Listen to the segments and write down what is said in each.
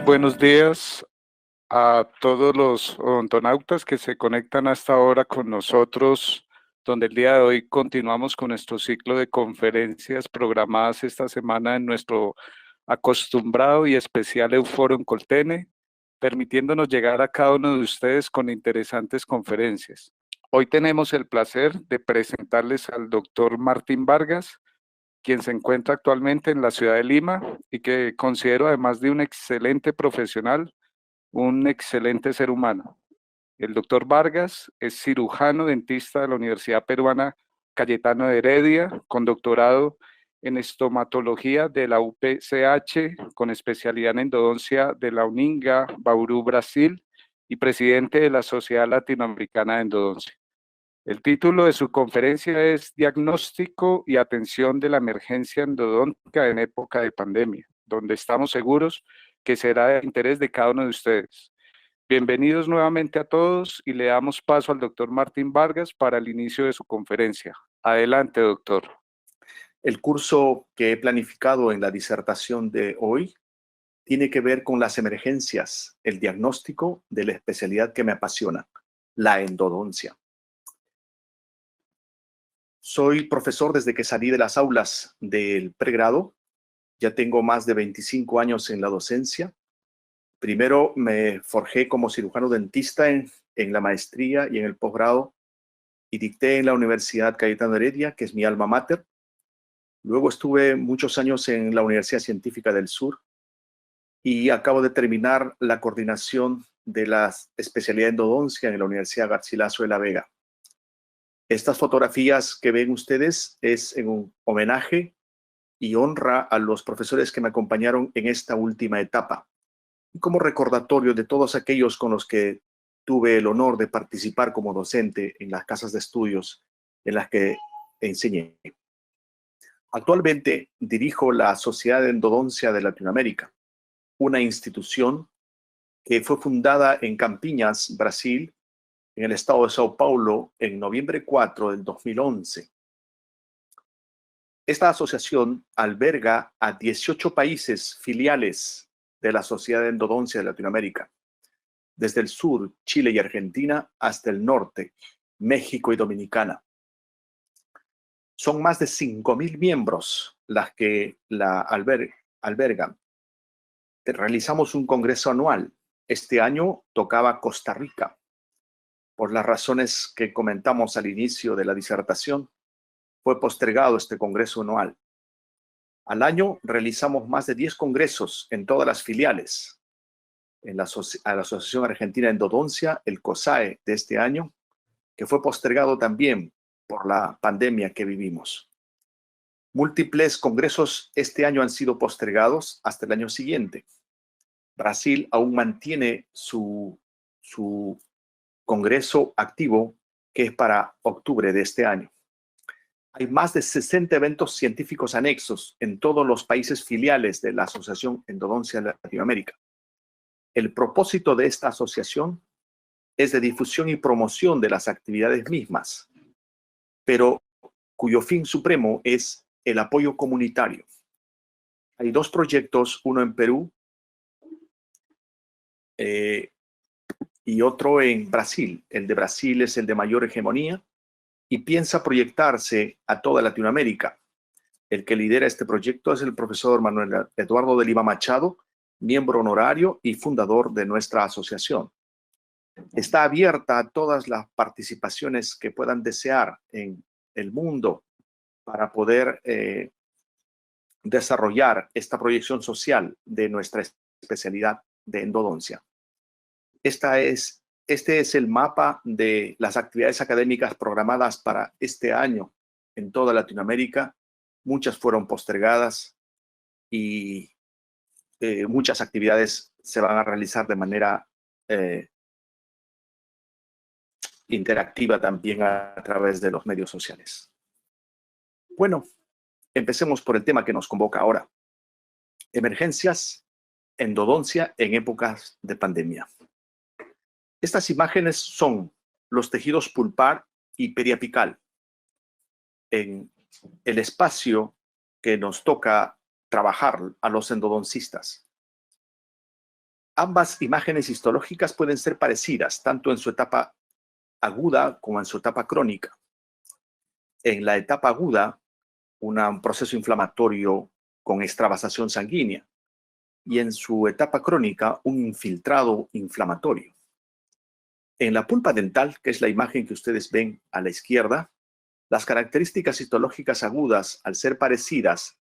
buenos días a todos los odontonautas que se conectan hasta ahora con nosotros, donde el día de hoy continuamos con nuestro ciclo de conferencias programadas esta semana en nuestro acostumbrado y especial Euforum Coltene, permitiéndonos llegar a cada uno de ustedes con interesantes conferencias. Hoy tenemos el placer de presentarles al doctor Martín Vargas, quien se encuentra actualmente en la ciudad de Lima y que considero, además de un excelente profesional, un excelente ser humano. El doctor Vargas es cirujano dentista de la Universidad Peruana Cayetano de Heredia, con doctorado en estomatología de la UPCH, con especialidad en endodoncia de la UNINGA, Bauru, Brasil, y presidente de la Sociedad Latinoamericana de Endodoncia. El título de su conferencia es Diagnóstico y atención de la emergencia endodóntica en época de pandemia, donde estamos seguros que será de interés de cada uno de ustedes. Bienvenidos nuevamente a todos y le damos paso al doctor Martín Vargas para el inicio de su conferencia. Adelante, doctor. El curso que he planificado en la disertación de hoy tiene que ver con las emergencias, el diagnóstico de la especialidad que me apasiona, la endodoncia. Soy profesor desde que salí de las aulas del pregrado. Ya tengo más de 25 años en la docencia. Primero me forjé como cirujano dentista en la maestría y en el posgrado y dicté en la Universidad Cayetano Heredia, que es mi alma mater. Luego estuve muchos años en la Universidad Científica del Sur y acabo de terminar la coordinación de la especialidad de endodoncia en la Universidad Garcilaso de la Vega. Estas fotografías que ven ustedes es en un homenaje y honra a los profesores que me acompañaron en esta última etapa, y como recordatorio de todos aquellos con los que tuve el honor de participar como docente en las casas de estudios en las que enseñé. Actualmente dirijo la Sociedad de Endodoncia de Latinoamérica, una institución que fue fundada en Campiñas, Brasil, en el estado de Sao Paulo, en noviembre 4 del 2011. Esta asociación alberga a 18 países filiales de la Sociedad de Endodoncia de Latinoamérica, desde el sur, Chile y Argentina, hasta el norte, México y Dominicana. Son más de 5.000 miembros las que la albergan. Realizamos un congreso anual. Este año tocaba Costa Rica. Por las razones que comentamos al inicio de la disertación, fue postergado este congreso anual. Al año realizamos más de 10 congresos en todas las filiales. A la Asociación Argentina de Endodoncia, el COSAE de este año, que fue postergado también por la pandemia que vivimos. Múltiples congresos este año han sido postergados hasta el año siguiente. Brasil aún mantiene su congreso activo, que es para octubre de este año. Hay más de 60 eventos científicos anexos en todos los países filiales de la Asociación Endodoncia de Latinoamérica. El propósito de esta asociación es de difusión y promoción de las actividades mismas, pero cuyo fin supremo es el apoyo comunitario. Hay dos proyectos, uno en Perú y otro en Brasil. El de Brasil es el de mayor hegemonía y piensa proyectarse a toda Latinoamérica. El que lidera este proyecto es el profesor Manuel Eduardo de Lima Machado, miembro honorario y fundador de nuestra asociación. Está abierta a todas las participaciones que puedan desear en el mundo para poder desarrollar esta proyección social de nuestra especialidad de endodoncia. Este es el mapa de las actividades académicas programadas para este año en toda Latinoamérica. Muchas fueron postergadas y muchas actividades se van a realizar de manera interactiva también a través de los medios sociales. Bueno, empecemos por el tema que nos convoca ahora. Emergencias, endodoncia en épocas de pandemia. Estas imágenes son los tejidos pulpar y periapical en el espacio que nos toca trabajar a los endodoncistas. Ambas imágenes histológicas pueden ser parecidas, tanto en su etapa aguda como en su etapa crónica. En la etapa aguda, un proceso inflamatorio con extravasación sanguínea, y en su etapa crónica, un infiltrado inflamatorio. En la pulpa dental, que es la imagen que ustedes ven a la izquierda, las características histológicas agudas, al ser parecidas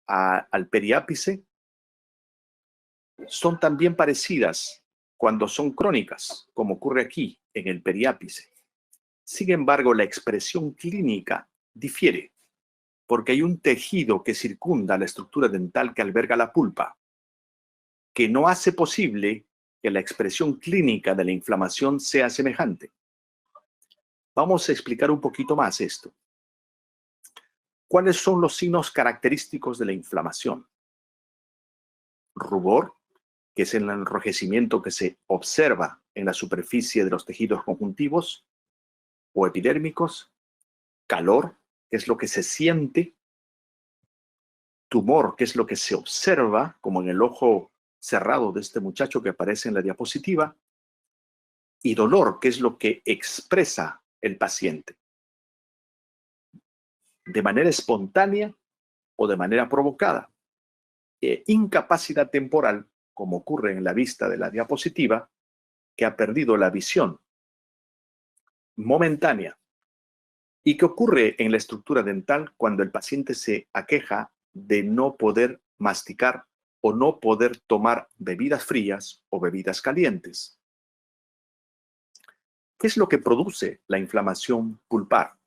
al periápice, son también parecidas cuando son crónicas, como ocurre aquí en el periápice. Sin embargo, la expresión clínica difiere, porque hay un tejido que circunda la estructura dental que alberga la pulpa, que no hace posible que la expresión clínica de la inflamación sea semejante. Vamos a explicar un poquito más esto. ¿Cuáles son los signos característicos de la inflamación? Rubor, que es el enrojecimiento que se observa en la superficie de los tejidos conjuntivos o epidérmicos. Calor, que es lo que se siente. Tumor, que es lo que se observa, como en el ojo cerrado de este muchacho que aparece en la diapositiva. Y dolor, que es lo que expresa el paciente, de manera espontánea o de manera provocada. Incapacidad temporal, como ocurre en la vista de la diapositiva, que ha perdido la visión momentánea, y que ocurre en la estructura dental cuando el paciente se aqueja de no poder masticar o no poder tomar bebidas frías o bebidas calientes. ¿Qué es lo que produce la inflamación pulpar?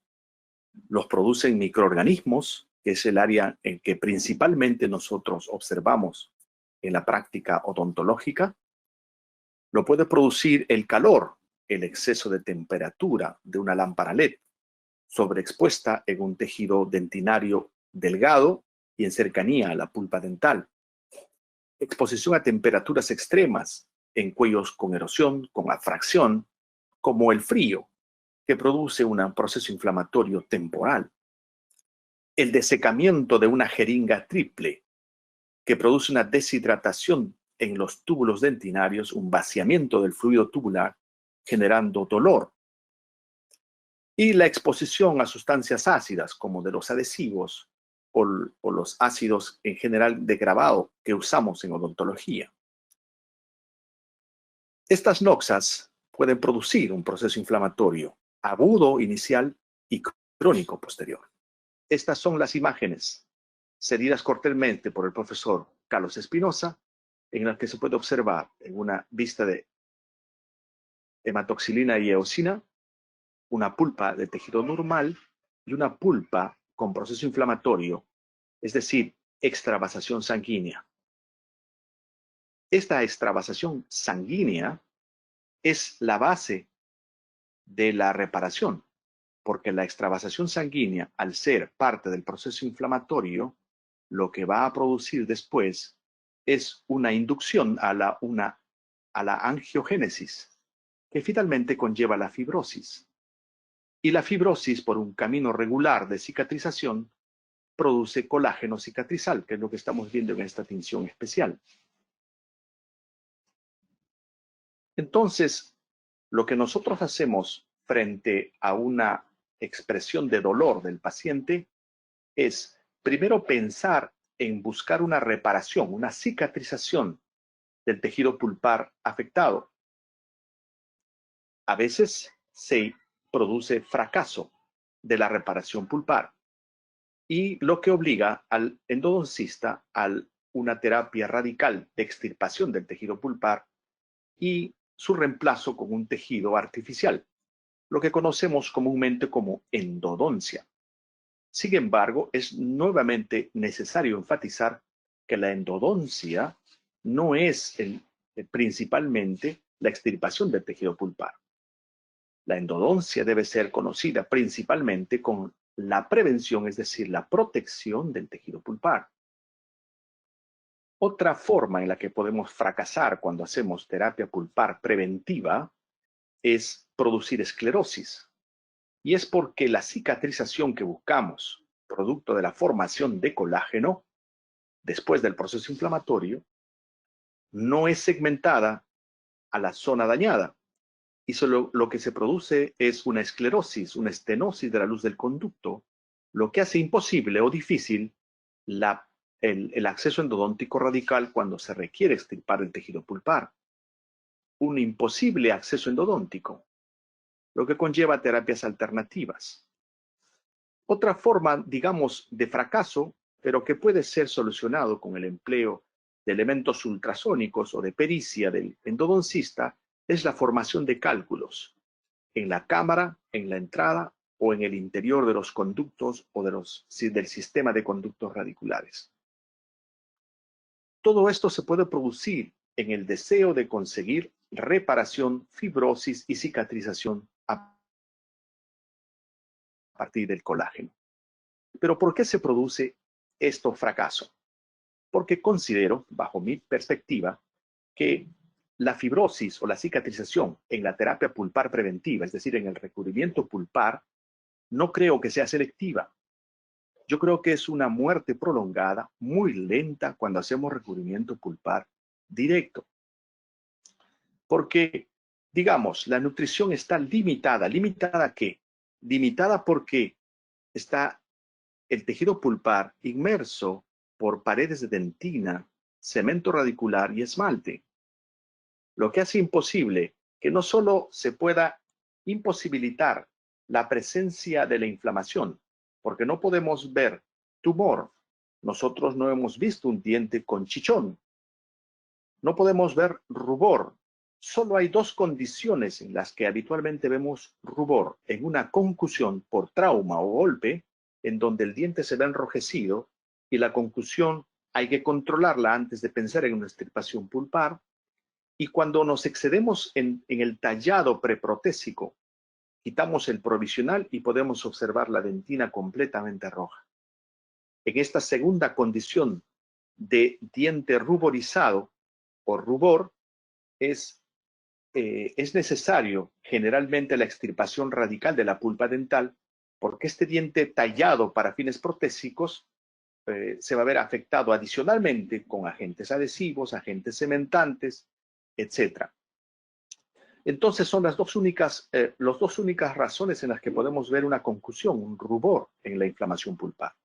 Los producen microorganismos, que es el área en que principalmente nosotros observamos en la práctica odontológica. Lo puede producir el calor, el exceso de temperatura de una lámpara LED, sobreexpuesta en un tejido dentinario delgado y en cercanía a la pulpa dental. Exposición a temperaturas extremas en cuellos con erosión, con afracción, como el frío, que produce un proceso inflamatorio temporal. El desecamiento de una jeringa triple, que produce una deshidratación en los túbulos dentinarios, un vaciamiento del fluido tubular, generando dolor. Y la exposición a sustancias ácidas, como de los adhesivos o los ácidos en general de grabado que usamos en odontología. Estas noxas pueden producir un proceso inflamatorio agudo inicial y crónico posterior. Estas son las imágenes cedidas cortésmente por el profesor Carlos Espinosa, en las que se puede observar en una vista de hematoxilina y eosina, una pulpa de tejido normal y una pulpa con proceso inflamatorio, es decir, extravasación sanguínea. Esta extravasación sanguínea es la base de la reparación, porque la extravasación sanguínea, al ser parte del proceso inflamatorio, lo que va a producir después es una inducción a la angiogénesis, que finalmente conlleva la fibrosis. Y la fibrosis, por un camino regular de cicatrización, produce colágeno cicatrizal, que es lo que estamos viendo en esta tinción especial. Entonces, lo que nosotros hacemos frente a una expresión de dolor del paciente es primero pensar en buscar una reparación, una cicatrización del tejido pulpar afectado. A veces se produce fracaso de la reparación pulpar, y lo que obliga al endodoncista a una terapia radical de extirpación del tejido pulpar y su reemplazo con un tejido artificial, lo que conocemos comúnmente como endodoncia. Sin embargo, es nuevamente necesario enfatizar que la endodoncia no es principalmente la extirpación del tejido pulpar. La endodoncia debe ser conocida principalmente con la prevención, es decir, la protección del tejido pulpar. Otra forma en la que podemos fracasar cuando hacemos terapia pulpar preventiva es producir esclerosis. Y es porque la cicatrización que buscamos, producto de la formación de colágeno, después del proceso inflamatorio, no es segmentada a la zona dañada. Y solo lo que se produce es una esclerosis, una estenosis de la luz del conducto, lo que hace imposible o difícil el acceso endodóntico radical cuando se requiere extirpar el tejido pulpar. Un imposible acceso endodóntico, lo que conlleva terapias alternativas. Otra forma, digamos, de fracaso, pero que puede ser solucionado con el empleo de elementos ultrasónicos o de pericia del endodoncista, es la formación de cálculos en la cámara, en la entrada o en el interior de los conductos o del sistema de conductos radiculares. Todo esto se puede producir en el deseo de conseguir reparación, fibrosis y cicatrización a partir del colágeno. Pero ¿por qué se produce esto fracaso? Porque considero, bajo mi perspectiva, que la fibrosis o la cicatrización en la terapia pulpar preventiva, es decir, en el recubrimiento pulpar, no creo que sea selectiva. Yo creo que es una muerte prolongada, muy lenta cuando hacemos recubrimiento pulpar directo. Porque, digamos, la nutrición está limitada. ¿Limitada a qué? Limitada porque está el tejido pulpar inmerso por paredes de dentina, cemento radicular y esmalte, lo que hace imposible que no solo se pueda imposibilitar la presencia de la inflamación, porque no podemos ver tumor. Nosotros no hemos visto un diente con chichón. No podemos ver rubor. Solo hay dos condiciones en las que habitualmente vemos rubor: en una concusión por trauma o golpe, en donde el diente se ve enrojecido y la concusión hay que controlarla antes de pensar en una extirpación pulpar, y cuando nos excedemos en el tallado preprotésico, quitamos el provisional y podemos observar la dentina completamente roja. En esta segunda condición de diente ruborizado o rubor, es necesario generalmente la extirpación radical de la pulpa dental, porque este diente tallado para fines protésicos se va a ver afectado adicionalmente con agentes adhesivos, agentes cementantes, etc. Entonces son las dos únicas razones en las que podemos ver una concusión, un rubor en la inflamación pulpar.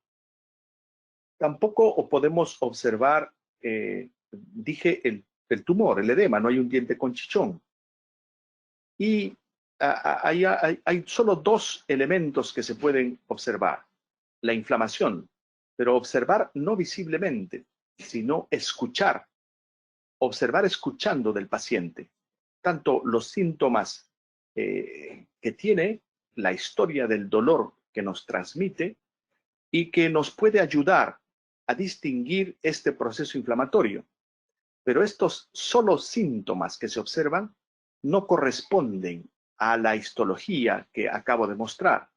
Tampoco podemos observar, dije, el tumor, el edema, no hay un diente con chichón. Y hay solo dos elementos que se pueden observar: la inflamación, pero observar no visiblemente, sino escuchar, observar escuchando del paciente, tanto los síntomas que tiene, la historia del dolor que nos transmite y que nos puede ayudar a distinguir este proceso inflamatorio. Pero estos solo síntomas que se observan no corresponden a la histología que acabo de mostrar.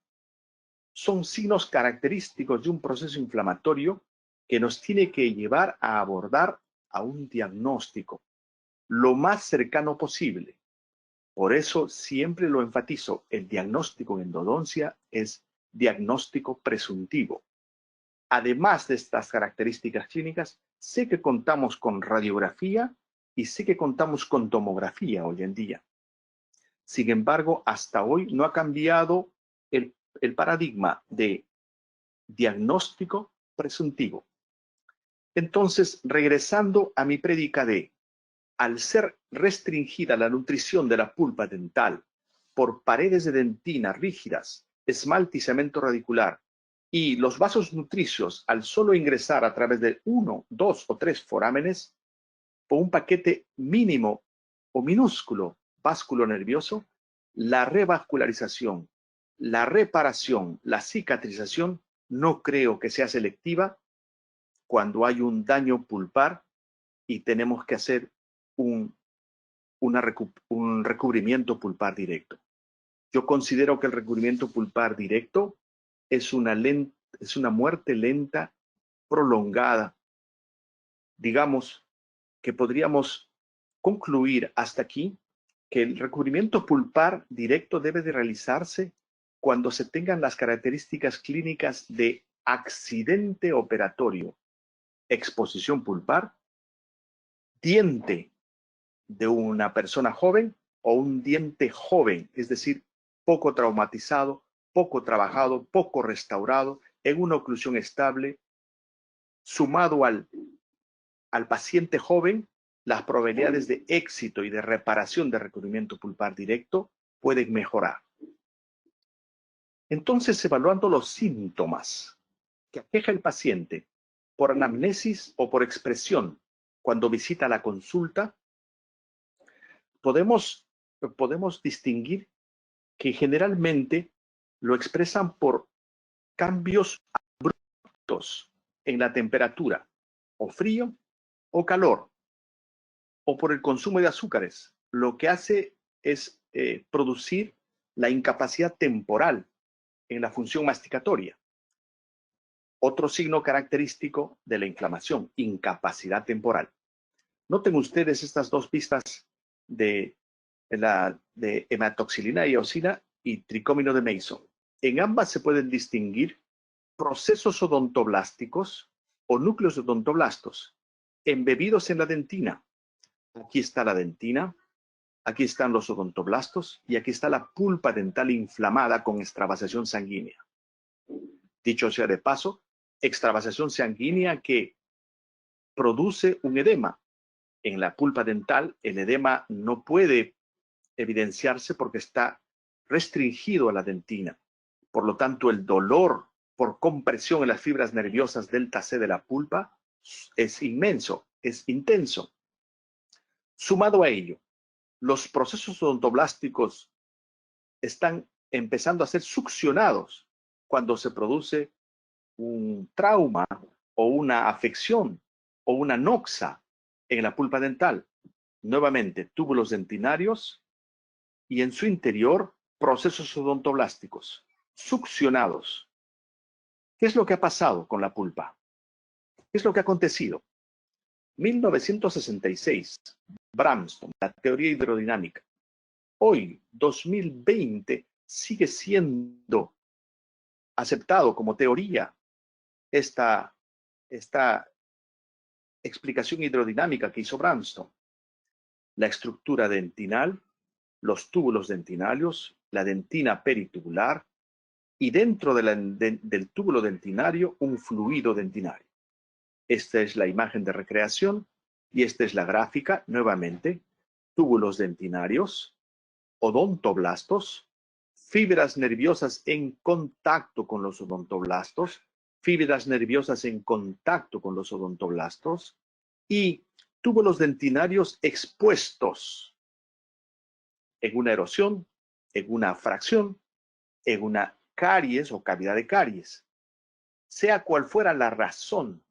Son signos característicos de un proceso inflamatorio que nos tiene que llevar a abordar a un diagnóstico lo más cercano posible. Por eso siempre lo enfatizo: el diagnóstico en endodoncia es diagnóstico presuntivo. Además de estas características clínicas, sé que contamos con radiografía y sé que contamos con tomografía hoy en día. Sin embargo, hasta hoy no ha cambiado el paradigma de diagnóstico presuntivo. Entonces, regresando a mi prédica de: al ser restringida la nutrición de la pulpa dental por paredes de dentina rígidas, esmalte y cemento radicular, y los vasos nutricios, al solo ingresar a través de 1, 2 o 3 forámenes, por un paquete mínimo o minúsculo básculo nervioso, la revascularización, la reparación, la cicatrización, no creo que sea selectiva cuando hay un daño pulpar y tenemos que hacer un recubrimiento pulpar directo. Yo considero que el recubrimiento pulpar directo es una muerte lenta, prolongada. Digamos que podríamos concluir hasta aquí que el recubrimiento pulpar directo debe de realizarse cuando se tengan las características clínicas de accidente operatorio, exposición pulpar, diente de una persona joven o un diente joven, es decir, poco traumatizado, poco trabajado, poco restaurado, en una oclusión estable, sumado al paciente joven, las probabilidades de éxito y de reparación de recubrimiento pulpar directo pueden mejorar. Entonces, evaluando los síntomas que aqueja el paciente por anamnesis o por expresión cuando visita la consulta, podemos distinguir que generalmente lo expresan por cambios abruptos en la temperatura, o frío o calor, o por el consumo de azúcares. Lo que hace es producir la incapacidad temporal en la función masticatoria. Otro signo característico de la inflamación, incapacidad temporal. Noten ustedes estas dos pistas de hematoxilina y eosina y tricómino de Mason. En ambas se pueden distinguir procesos odontoblásticos o núcleos odontoblastos embebidos en la dentina. Aquí está la dentina, aquí están los odontoblastos y aquí está la pulpa dental inflamada con extravasación sanguínea. Dicho sea de paso, extravasación sanguínea que produce un edema. En la pulpa dental, el edema no puede evidenciarse porque está restringido a la dentina. Por lo tanto, el dolor por compresión en las fibras nerviosas delta C de la pulpa es inmenso, es intenso. Sumado a ello, los procesos odontoblásticos están empezando a ser succionados cuando se produce un trauma o una afección o una noxa en la pulpa dental. Nuevamente, túbulos dentinarios y en su interior procesos odontoblásticos succionados. ¿Qué es lo que ha pasado con la pulpa? ¿Qué es lo que ha acontecido? 1966, Bramston, la teoría hidrodinámica. Hoy, 2020, sigue siendo aceptado como teoría esta explicación hidrodinámica que hizo Bramston. La estructura dentinal, los túbulos dentinarios, la dentina peritubular y dentro del túbulo dentinario un fluido dentinario. Esta es la imagen de recreación y esta es la gráfica, nuevamente, túbulos dentinarios, odontoblastos, fibras nerviosas en contacto con los odontoblastos, fibras nerviosas en contacto con los odontoblastos y túbulos dentinarios expuestos en una erosión, en una fracción, en una caries o cavidad de caries. Sea cual fuera la razón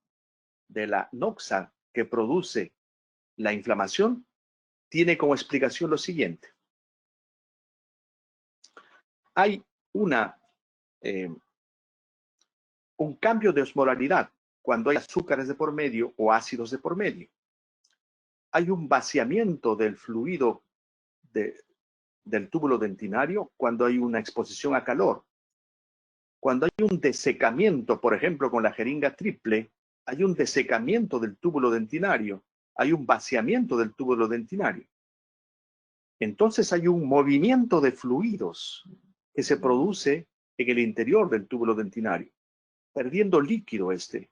de la noxa que produce la inflamación, tiene como explicación lo siguiente. Hay un cambio de osmolaridad cuando hay azúcares de por medio o ácidos de por medio. Hay un vaciamiento del fluido del túbulo dentinario cuando hay una exposición a calor. Cuando hay un desecamiento, por ejemplo, con la jeringa triple, hay un desecamiento del túbulo dentinario, hay un vaciamiento del túbulo dentinario. Entonces hay un movimiento de fluidos que se produce en el interior del túbulo dentinario, perdiendo líquido este.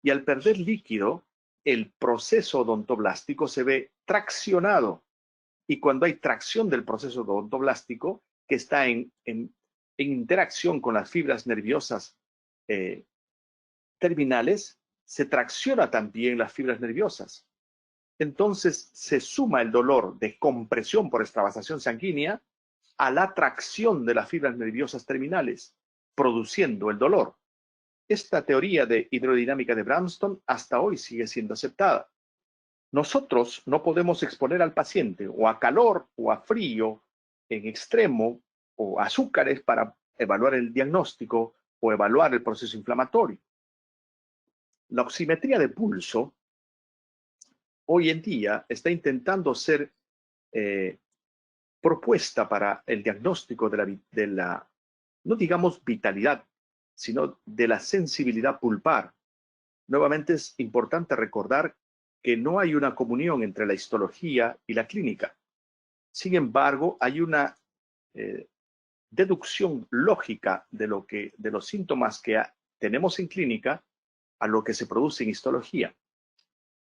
Y al perder líquido, el proceso odontoblástico se ve traccionado. Y cuando hay tracción del proceso odontoblástico, que está en interacción con las fibras nerviosas terminales, se tracciona también las fibras nerviosas. Entonces se suma el dolor de compresión por extravasación sanguínea a la tracción de las fibras nerviosas terminales, produciendo el dolor. Esta teoría de hidrodinámica de Bramston hasta hoy sigue siendo aceptada. Nosotros no podemos exponer al paciente o a calor o a frío en extremo o azúcares para evaluar el diagnóstico o evaluar el proceso inflamatorio. La oximetría de pulso hoy en día está intentando ser propuesta para el diagnóstico de la, no digamos vitalidad, sino de la sensibilidad pulpar. Nuevamente es importante recordar que no hay una comunión entre la histología y la clínica. Sin embargo, hay una deducción lógica de los síntomas que tenemos en clínica a lo que se produce en histología.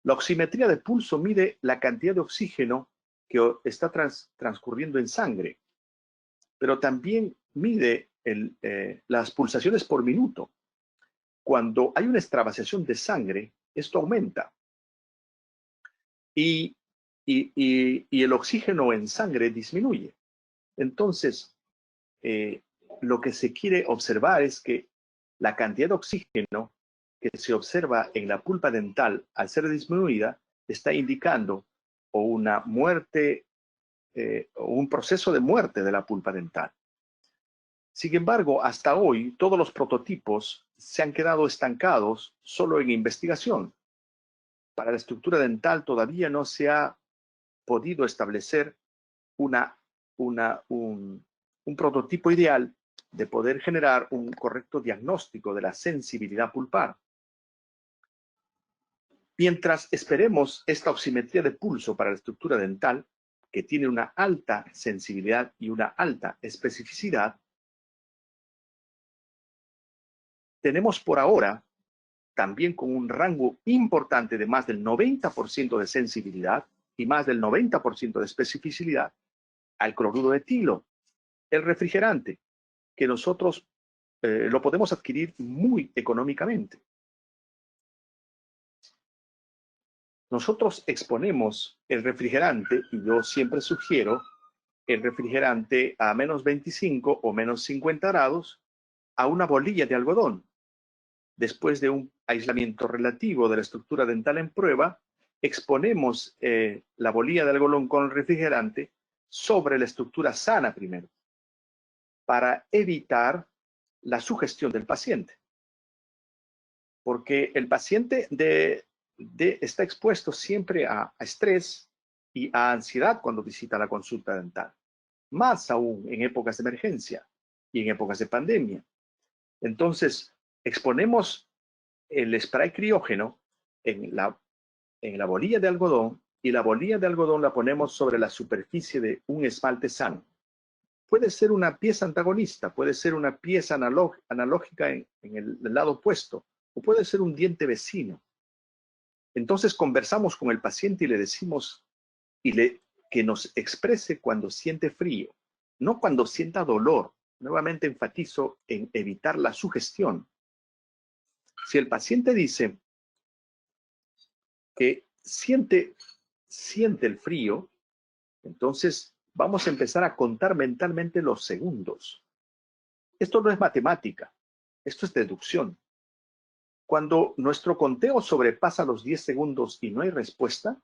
La oximetría de pulso mide la cantidad de oxígeno que está transcurriendo en sangre, pero también mide las pulsaciones por minuto. Cuando hay una extravasación de sangre, esto aumenta. Y el oxígeno en sangre disminuye. Entonces, lo que se quiere observar es que la cantidad de oxígeno que se observa en la pulpa dental al ser disminuida está indicando o una muerte o un proceso de muerte de la pulpa dental. Sin embargo, hasta hoy todos los prototipos se han quedado estancados solo en investigación. Para la estructura dental todavía no se ha podido establecer un prototipo ideal de poder generar un correcto diagnóstico de la sensibilidad pulpar. Mientras esperemos esta oximetría de pulso para la estructura dental, que tiene una alta sensibilidad y una alta especificidad, tenemos por ahora, también con un rango importante de más del 90% de sensibilidad y más del 90% de especificidad, al cloruro de etilo, el refrigerante, que nosotros lo podemos adquirir muy económicamente. Nosotros exponemos el refrigerante, y yo siempre sugiero el refrigerante a menos 25 o menos 50 grados, a una bolilla de algodón. Después de un aislamiento relativo de la estructura dental en prueba, exponemos la bolilla de algodón con el refrigerante sobre la estructura sana primero, para evitar la sugestión del paciente. Porque el paciente está expuesto siempre a estrés y a ansiedad cuando visita la consulta dental, más aún en épocas de emergencia y en épocas de pandemia. Entonces, exponemos el spray criógeno en la bolilla de algodón, y la bolilla de algodón la ponemos sobre la superficie de un esmalte sano. Puede ser una pieza antagonista, puede ser una pieza analógica en el lado opuesto, o puede ser un diente vecino. Entonces conversamos con el paciente y le decimos que nos exprese cuando siente frío, no cuando sienta dolor. Nuevamente enfatizo en evitar la sugestión. Si el paciente dice que siente el frío, entonces vamos a empezar a contar mentalmente los segundos. Esto no es matemática, esto es deducción. Cuando nuestro conteo sobrepasa los 10 segundos y no hay respuesta,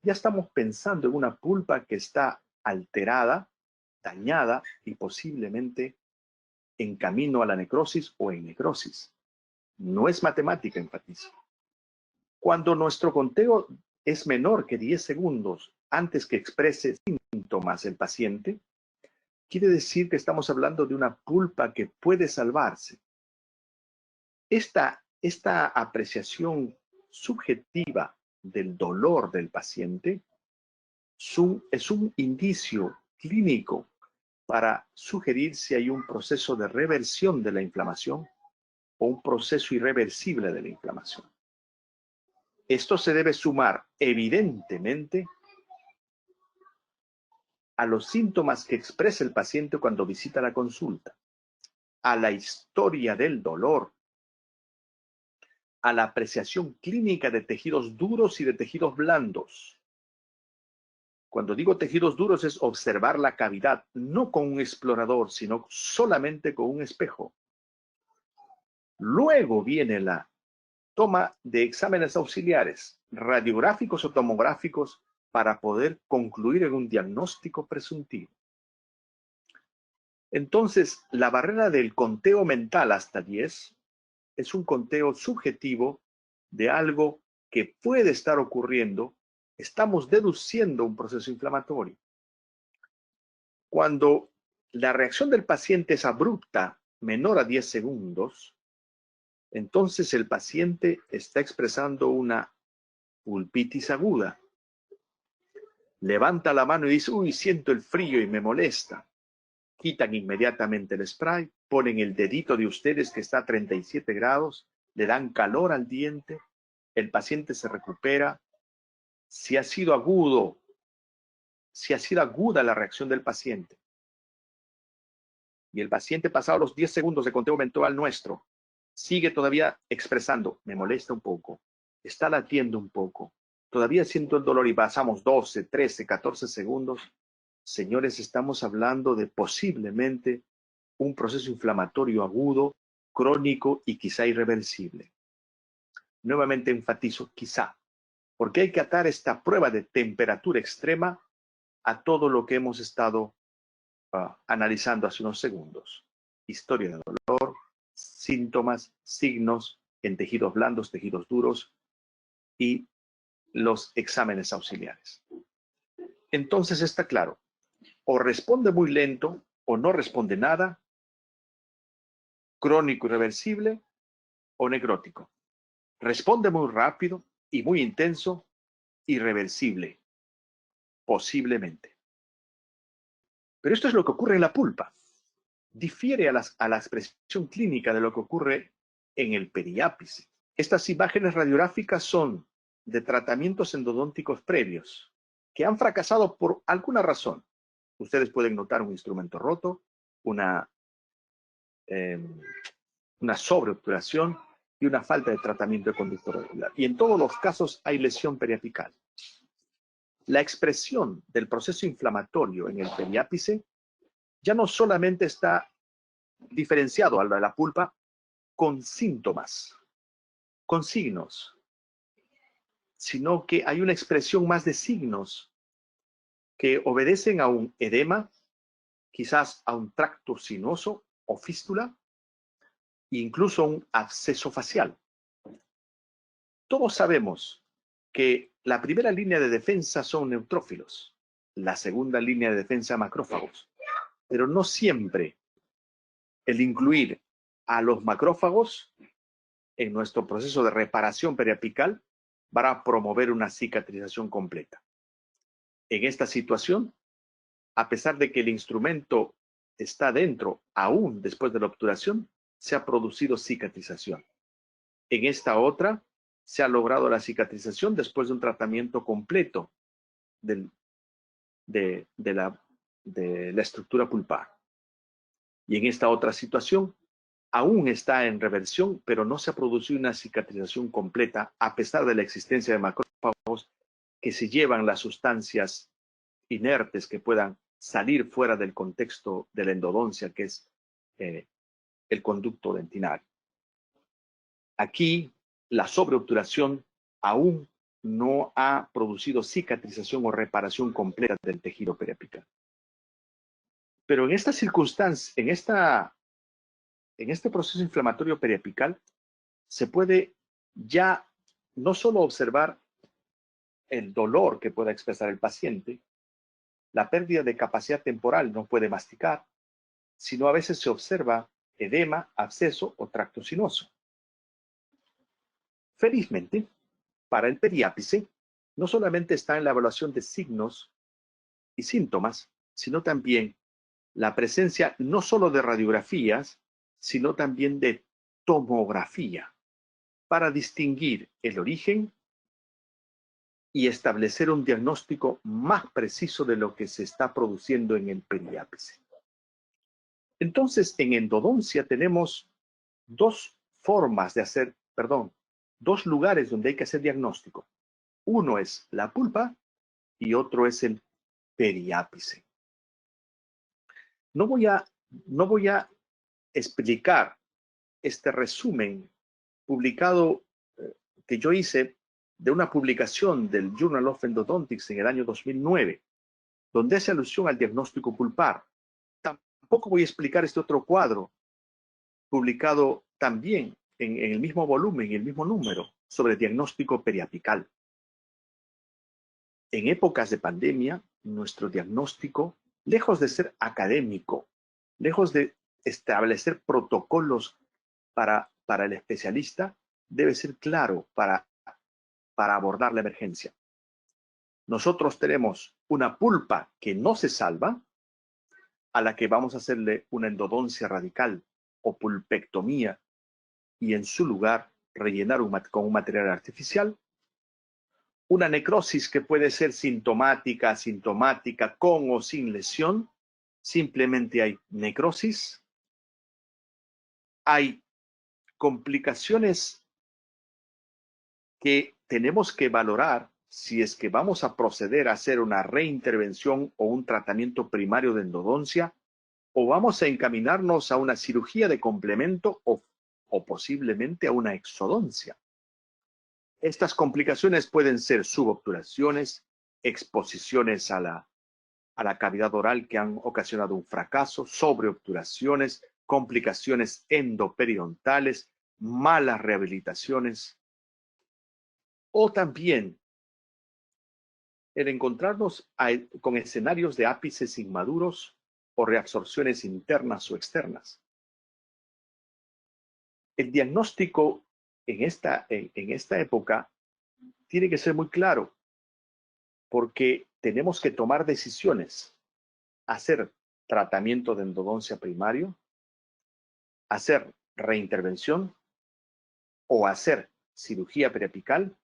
ya estamos pensando en una pulpa que está alterada, dañada y posiblemente en camino a la necrosis o en necrosis. No es matemática, enfatizo. Cuando nuestro conteo es menor que 10 segundos antes que exprese síntomas el paciente, quiere decir que estamos hablando de una pulpa que puede salvarse. Esta apreciación subjetiva del dolor del paciente es un indicio clínico para sugerir si hay un proceso de reversión de la inflamación o un proceso irreversible de la inflamación. Esto se debe sumar, evidentemente, a los síntomas que expresa el paciente cuando visita la consulta, a la historia del dolor, a la apreciación clínica de tejidos duros y de tejidos blandos. Cuando digo tejidos duros es observar la cavidad, no con un explorador, sino solamente con un espejo. Luego viene la toma de exámenes auxiliares, radiográficos o tomográficos, para poder concluir en un diagnóstico presuntivo. Entonces, la barrera del conteo mental hasta 10 es un conteo subjetivo de algo que puede estar ocurriendo. Estamos deduciendo un proceso inflamatorio. Cuando la reacción del paciente es abrupta, menor a 10 segundos, entonces el paciente está expresando una pulpitis aguda. Levanta la mano y dice, uy, siento el frío y me molesta. Quitan inmediatamente el spray, ponen el dedito de ustedes que está a 37 grados, le dan calor al diente, el paciente se recupera. Si ha sido aguda la reacción del paciente, y el paciente pasado los 10 segundos de conteo mental nuestro, sigue todavía expresando, me molesta un poco, está latiendo un poco, todavía siento el dolor y pasamos 12, 13, 14 segundos, señores, estamos hablando de posiblemente un proceso inflamatorio agudo, crónico y quizá irreversible. Nuevamente enfatizo, quizá, porque hay que atar esta prueba de temperatura extrema a todo lo que hemos estado analizando hace unos segundos. Historia de dolor, síntomas, signos en tejidos blandos, tejidos duros y los exámenes auxiliares. Entonces está claro, o responde muy lento o no responde nada, crónico irreversible o necrótico. Responde muy rápido y muy intenso, irreversible, posiblemente. Pero esto es lo que ocurre en la pulpa. Difiere a la expresión clínica de lo que ocurre en el periápice. Estas imágenes radiográficas son de tratamientos endodónticos previos que han fracasado por alguna razón. Ustedes pueden notar un instrumento roto, una sobreobturación y una falta de tratamiento de conducto regular. Y en todos los casos hay lesión periapical. La expresión del proceso inflamatorio en el periápice ya no solamente está diferenciado a lo de la pulpa con síntomas, con signos, sino que hay una expresión más de signos que obedecen a un edema, quizás a un tracto sinuoso o fístula, e incluso un absceso facial. Todos sabemos que la primera línea de defensa son neutrófilos, la segunda línea de defensa macrófagos, pero no siempre el incluir a los macrófagos en nuestro proceso de reparación periapical va a promover una cicatrización completa. En esta situación, a pesar de que el instrumento está dentro, aún después de la obturación, se ha producido cicatrización. En esta otra, se ha logrado la cicatrización después de un tratamiento completo de la estructura pulpar. Y en esta otra situación, aún está en reversión, pero no se ha producido una cicatrización completa a pesar de la existencia de macrófagos que se llevan las sustancias inertes que puedan salir fuera del contexto de la endodoncia, que es el conducto dentinario. Aquí, la sobreobturación aún no ha producido cicatrización o reparación completa del tejido periapical. Pero en esta circunstancia, en este proceso inflamatorio periapical, se puede ya no solo observar el dolor que pueda expresar el paciente, la pérdida de capacidad temporal, no puede masticar, sino a veces se observa edema, absceso o tracto sinuoso. Felizmente, para el periápice, no solamente está en la evaluación de signos y síntomas, sino también la presencia no solo de radiografías, sino también de tomografía, para distinguir el origen y establecer un diagnóstico más preciso de lo que se está produciendo en el periápice. Entonces, en endodoncia tenemos dos lugares donde hay que hacer diagnóstico. Uno es la pulpa y otro es el periápice. No voy a explicar este resumen publicado que yo hice de una publicación del Journal of Endodontics en el año 2009, donde hace alusión al diagnóstico pulpar. Tampoco voy a explicar este otro cuadro, publicado también en el mismo volumen y el mismo número, sobre diagnóstico periapical. En épocas de pandemia, nuestro diagnóstico, lejos de ser académico, lejos de establecer protocolos para el especialista, debe ser claro para para abordar la emergencia. Nosotros tenemos una pulpa que no se salva, a la que vamos a hacerle una endodoncia radical o pulpectomía y en su lugar rellenar con un material artificial. Una necrosis que puede ser sintomática, asintomática, con o sin lesión. Simplemente hay necrosis. Hay complicaciones que tenemos que valorar si es que vamos a proceder a hacer una reintervención o un tratamiento primario de endodoncia, o vamos a encaminarnos a una cirugía de complemento o posiblemente a una exodoncia. Estas complicaciones pueden ser subobturaciones, exposiciones a la cavidad oral que han ocasionado un fracaso, sobreobturaciones, complicaciones endoperidontales, malas rehabilitaciones, o también el encontrarnos con escenarios de ápices inmaduros o reabsorciones internas o externas. El diagnóstico en esta época tiene que ser muy claro, porque tenemos que tomar decisiones, hacer tratamiento de endodoncia primario, hacer reintervención o hacer cirugía periapical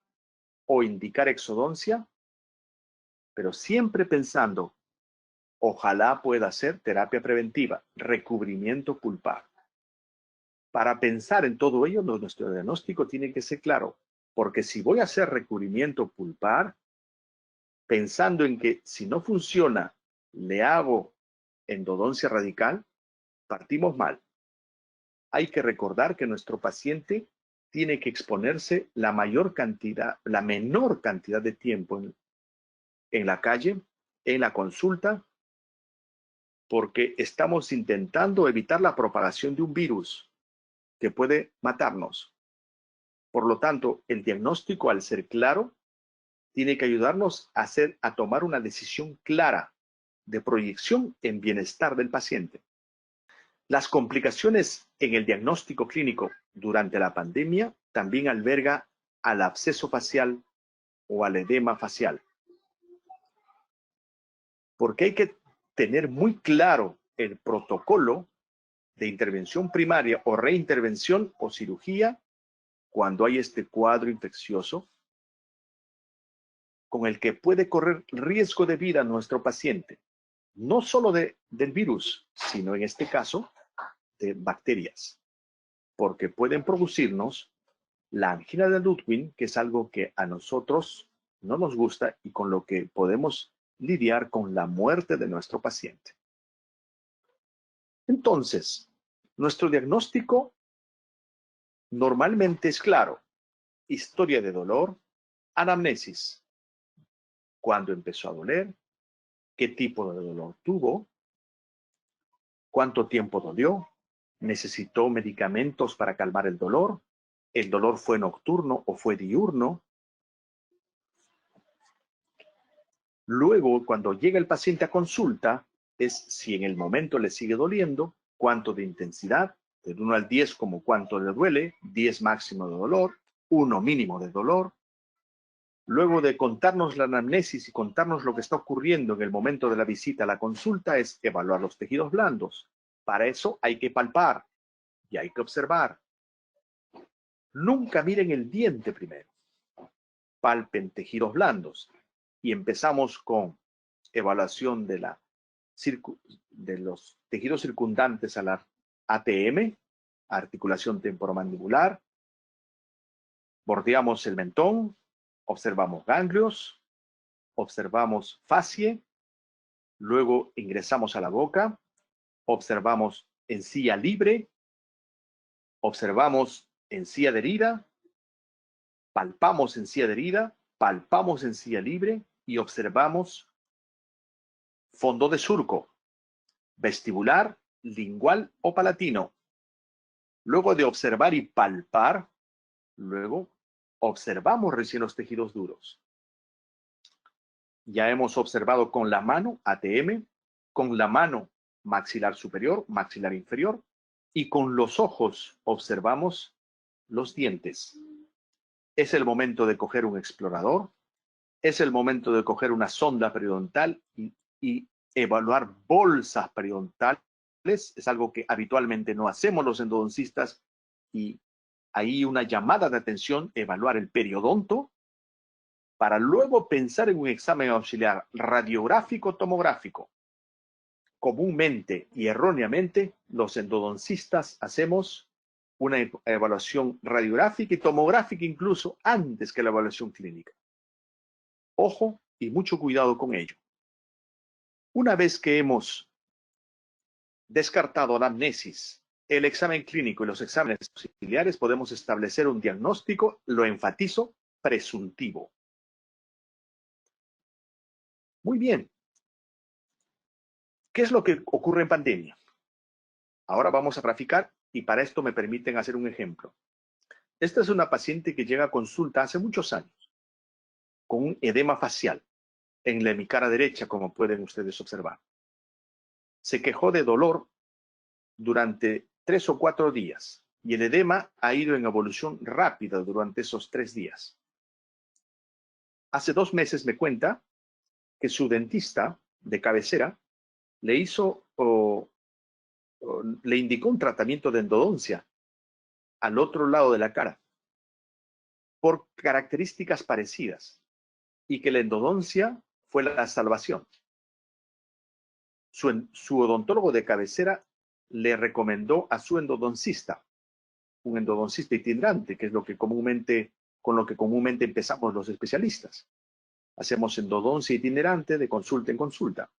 o indicar exodoncia, pero siempre pensando, ojalá pueda ser terapia preventiva, recubrimiento pulpar. Para pensar en todo ello, nuestro diagnóstico tiene que ser claro, porque si voy a hacer recubrimiento pulpar, pensando en que si no funciona, le hago endodoncia radical, partimos mal. Hay que recordar que nuestro paciente tiene que exponerse la menor cantidad de tiempo en la calle, en la consulta, porque estamos intentando evitar la propagación de un virus que puede matarnos. Por lo tanto, el diagnóstico, al ser claro, tiene que ayudarnos a tomar una decisión clara de proyección en bienestar del paciente. Las complicaciones en el diagnóstico clínico durante la pandemia también alberga al absceso facial o al edema facial. Porque hay que tener muy claro el protocolo de intervención primaria o reintervención o cirugía cuando hay este cuadro infeccioso con el que puede correr riesgo de vida nuestro paciente, no solo del virus, sino en este caso de bacterias, porque pueden producirnos la angina de Ludwig, que es algo que a nosotros no nos gusta y con lo que podemos lidiar con la muerte de nuestro paciente. Entonces, nuestro diagnóstico normalmente es claro: historia de dolor, anamnesis, cuándo empezó a doler, qué tipo de dolor tuvo, cuánto tiempo dolió, necesitó medicamentos para calmar el dolor fue nocturno o fue diurno. Luego, cuando llega el paciente a consulta, es si en el momento le sigue doliendo, cuánto de intensidad, del 1 al 10 como cuánto le duele, 10 máximo de dolor, 1 mínimo de dolor. Luego de contarnos la anamnesis y contarnos lo que está ocurriendo en el momento de la visita a la consulta, es evaluar los tejidos blandos. Para eso hay que palpar y hay que observar. Nunca miren el diente primero. Palpen tejidos blandos. Y empezamos con evaluación de los tejidos circundantes a la ATM, articulación temporomandibular. Bordeamos el mentón, observamos ganglios, observamos fascie, luego ingresamos a la boca, observamos encía libre, observamos encía adherida, palpamos encía adherida, palpamos encía libre y observamos fondo de surco, vestibular, lingual o palatino. Luego de observar y palpar, luego observamos recién los tejidos duros. Ya hemos observado con la mano ATM, con la mano maxilar superior, maxilar inferior, y con los ojos observamos los dientes. Es el momento de coger un explorador, es el momento de coger una sonda periodontal y evaluar bolsas periodontales. Es algo que habitualmente no hacemos los endodoncistas y ahí una llamada de atención, evaluar el periodonto para luego pensar en un examen auxiliar radiográfico tomográfico. Comúnmente y erróneamente, los endodoncistas hacemos una evaluación radiográfica y tomográfica incluso antes que la evaluación clínica. Ojo y mucho cuidado con ello. Una vez que hemos descartado anamnesis, el examen clínico y los exámenes auxiliares, podemos establecer un diagnóstico, lo enfatizo, presuntivo. Muy bien. ¿Qué es lo que ocurre en pandemia? Ahora vamos a graficar y para esto me permiten hacer un ejemplo. Esta es una paciente que llega a consulta hace muchos años con un edema facial en la hemicara derecha, como pueden ustedes observar. Se quejó de dolor durante 3 o 4 días y el edema ha ido en evolución rápida durante esos 3 días. Hace 2 meses me cuenta que su dentista de cabecera le le indicó un tratamiento de endodoncia al otro lado de la cara por características parecidas y que la endodoncia fue la salvación. Su odontólogo de cabecera le recomendó a su endodoncista, un endodoncista itinerante, que es con lo que comúnmente empezamos los especialistas. Hacemos endodoncia itinerante de consulta en consulta.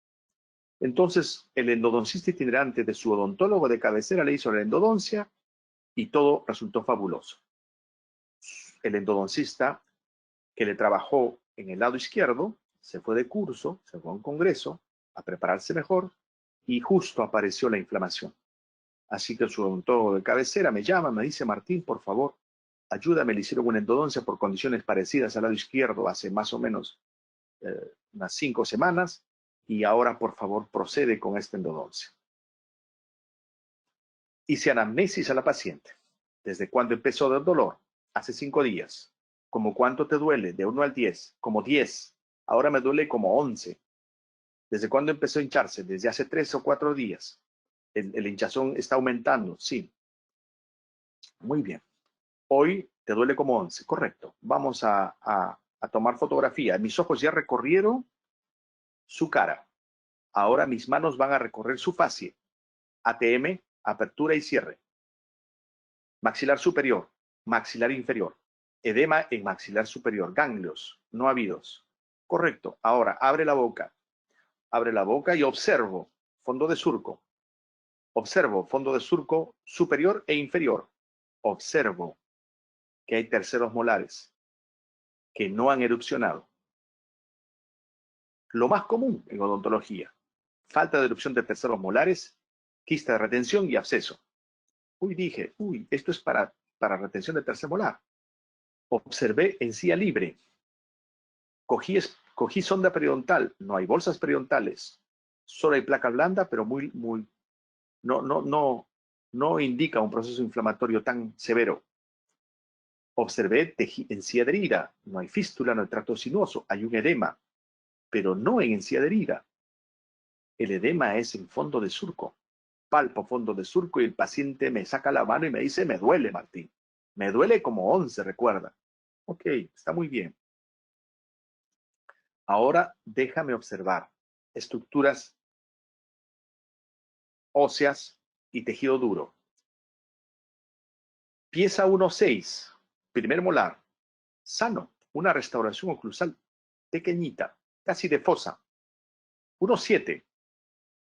Entonces, el endodoncista itinerante de su odontólogo de cabecera le hizo la endodoncia y todo resultó fabuloso. El endodoncista que le trabajó en el lado izquierdo se fue de curso, se fue a un congreso a prepararse mejor y justo apareció la inflamación. Así que su odontólogo de cabecera me llama, me dice: Martín, por favor, ayúdame, le hicieron una endodoncia por condiciones parecidas al lado izquierdo hace más o menos unas 5 semanas y ahora por favor procede con esta endodoncia. Hice anamnesis a la paciente. ¿Desde cuándo empezó el dolor? Hace 5 días. ¿Cómo cuánto te duele? De 1 al 10. Como 10. Ahora me duele como 11. ¿Desde cuándo empezó a hincharse? Desde hace 3 o 4 días. El hinchazón está aumentando. Sí. Muy bien. Hoy te duele como 11. Correcto. Vamos a tomar fotografía. Mis ojos ya recorrieron su cara. Ahora mis manos van a recorrer su fascia. ATM, apertura y cierre. Maxilar superior, maxilar inferior. Edema en maxilar superior, ganglios no habidos. Correcto. Ahora abre la boca. Abre la boca y observo fondo de surco. Observo fondo de surco superior e inferior. Observo que hay terceros molares que no han erupcionado. Lo más común en odontología: falta de erupción de terceros molares, quista de retención y absceso. Dije, esto es para retención de tercer molar. Observé encía libre. Cogí sonda periodontal. No hay bolsas periodontales. Solo hay placa blanda, pero no indica un proceso inflamatorio tan severo. Observé encía adherida. No hay fístula, no hay tracto sinuoso. Hay un edema, pero no en encía adherida. El edema es en fondo de surco. Palpo fondo de surco y el paciente me saca la mano y me dice: me duele, Martín. Me duele como 11, recuerda. Ok, está muy bien. Ahora déjame observar estructuras óseas y tejido duro. Pieza 1.6, primer molar, sano, una restauración oclusal pequeñita, casi de fosa. 1.7,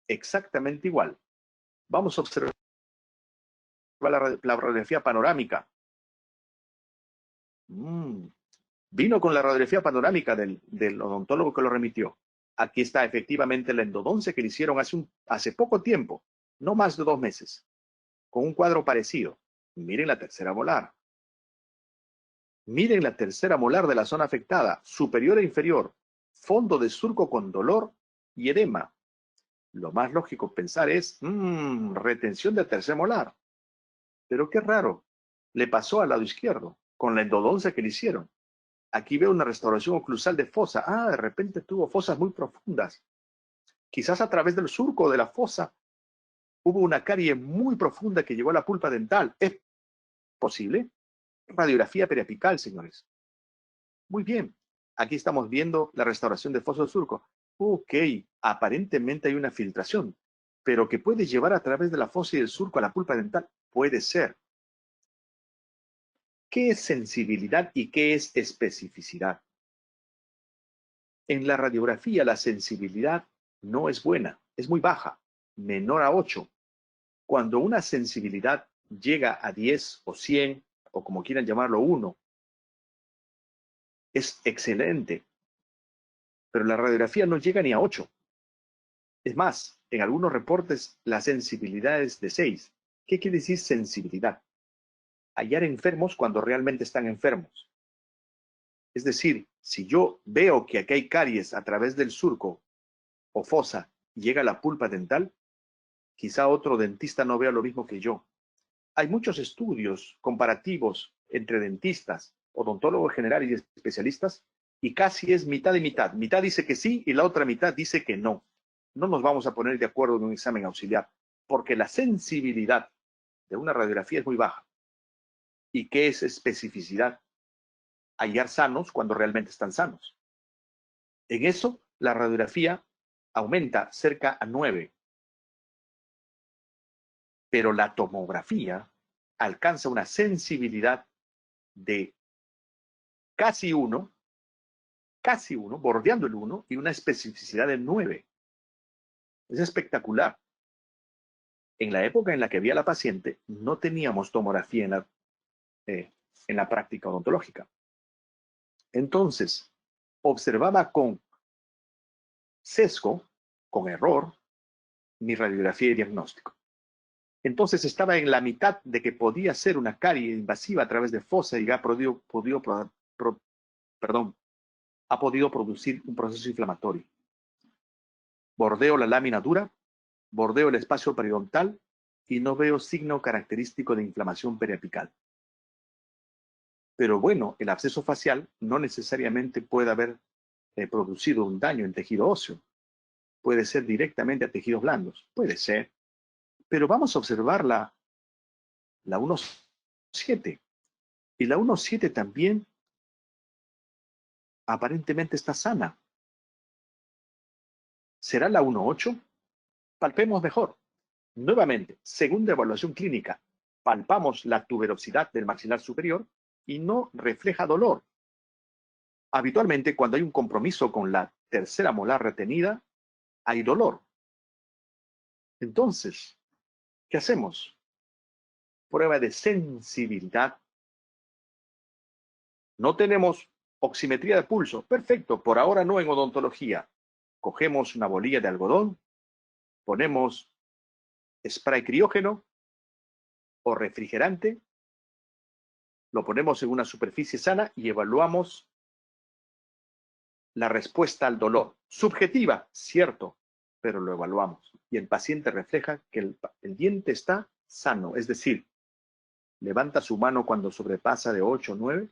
exactamente igual. Vamos a observar la radiografía panorámica. Vino con la radiografía panorámica del odontólogo que lo remitió. Aquí está efectivamente la endodoncia que le hicieron hace poco tiempo, no más de 2 meses, con un cuadro parecido. Miren la tercera molar. Miren la tercera molar de la zona afectada, superior e inferior, fondo de surco con dolor y edema. Lo más lógico pensar es, retención de tercer molar. Pero qué raro, le pasó al lado izquierdo. con la endodoncia que le hicieron. Aquí veo una restauración oclusal de fosa. Ah, de repente tuvo fosas muy profundas. Quizás a través del surco de la fosa hubo una carie muy profunda que llegó a la pulpa dental. ¿Es posible? Radiografía periapical, señores. Muy bien. Aquí estamos viendo la restauración de fosa del surco. Ok, aparentemente hay una filtración, pero que puede llevar a través de la fosa y del surco a la pulpa dental. Puede ser. ¿Qué es sensibilidad y qué es especificidad? En la radiografía la sensibilidad no es buena, es muy baja, menor a 8. Cuando una sensibilidad llega a 10 o 100, o como quieran llamarlo, 1, es excelente, pero la radiografía no llega ni a 8. Es más, en algunos reportes la sensibilidad es de 6. ¿Qué quiere decir sensibilidad? Hallar enfermos cuando realmente están enfermos. Es decir, si yo veo que aquí hay caries a través del surco o fosa y llega a la pulpa dental, quizá otro dentista no vea lo mismo que yo. Hay muchos estudios comparativos entre dentistas, odontólogos generales y especialistas, y casi es mitad y mitad. Mitad dice que sí y la otra mitad dice que no. No nos vamos a poner de acuerdo en un examen auxiliar, porque la sensibilidad de una radiografía es muy baja. ¿Y qué es especificidad? Hallar sanos cuando realmente están sanos. En eso, la radiografía aumenta cerca a 9, pero la tomografía alcanza una sensibilidad de casi 1, bordeando el 1 y una especificidad de 9. Es espectacular. En la época en la que vi a la paciente, no teníamos tomografía en la práctica odontológica. Entonces, observaba con sesgo, con error, mi radiografía y diagnóstico. Entonces estaba en la mitad de que podía ser una carie invasiva a través de fosa y ha podido producir un proceso inflamatorio. Bordeo la lámina dura, bordeo el espacio periodontal y no veo signo característico de inflamación periapical. Pero bueno, el absceso facial no necesariamente puede haber producido un daño en tejido óseo. Puede ser directamente a tejidos blandos. Puede ser. Pero vamos a observar la 1.7. Y la 1.7 también aparentemente está sana. ¿Será la 1.8? Palpemos mejor. Nuevamente, segunda evaluación clínica, palpamos la tuberosidad del maxilar superior y no refleja dolor. Habitualmente, cuando hay un compromiso con la tercera molar retenida, hay dolor. Entonces, ¿qué hacemos? Prueba de sensibilidad. No tenemos oximetría de pulso. Perfecto, por ahora no en odontología. Cogemos una bolilla de algodón, ponemos spray criógeno o refrigerante, lo ponemos en una superficie sana y evaluamos la respuesta al dolor. Subjetiva, cierto, pero lo evaluamos. Y el paciente refleja que el diente está sano, es decir, levanta su mano cuando sobrepasa de 8 o 9,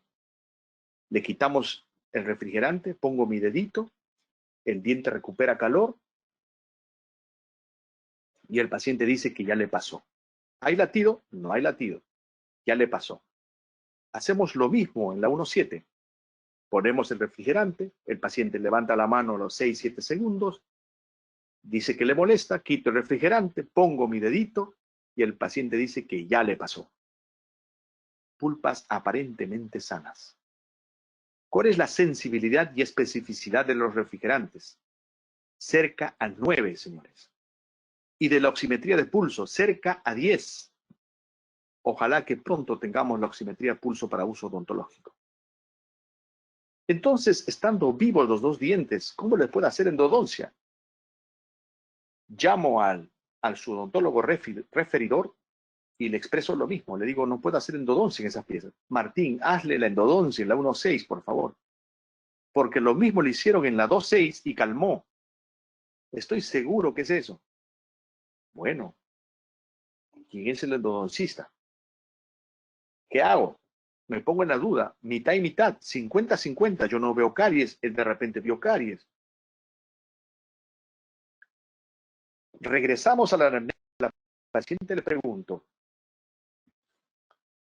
le quitamos el refrigerante, pongo mi dedito, el diente recupera calor y el paciente dice que ya le pasó. ¿Hay latido? No hay latido. Ya le pasó. Hacemos lo mismo en la 1.7. Ponemos el refrigerante, el paciente levanta la mano a los 6-7 segundos, dice que le molesta, quito el refrigerante, pongo mi dedito y el paciente dice que ya le pasó. Pulpas aparentemente sanas. ¿Cuál es la sensibilidad y especificidad de los refrigerantes? Cerca a 9, señores. Y de la oximetría de pulso, cerca a 10. Ojalá que pronto tengamos la oximetría de pulso para uso odontológico. Entonces, estando vivos los dos dientes, ¿cómo le puedo hacer endodoncia? Llamo al su odontólogo referidor y le expreso lo mismo. Le digo, no puedo hacer endodoncia en esas piezas. Martín, hazle la endodoncia en la 1.6, por favor. Porque lo mismo le hicieron en la 2.6 y calmó. Estoy seguro que es eso. Bueno, ¿quién es el endodoncista? ¿Qué hago? Me pongo en la duda, mitad y mitad, 50-50. Yo no veo caries, él de repente vio caries. Regresamos a la anamnesis. La paciente le pregunto,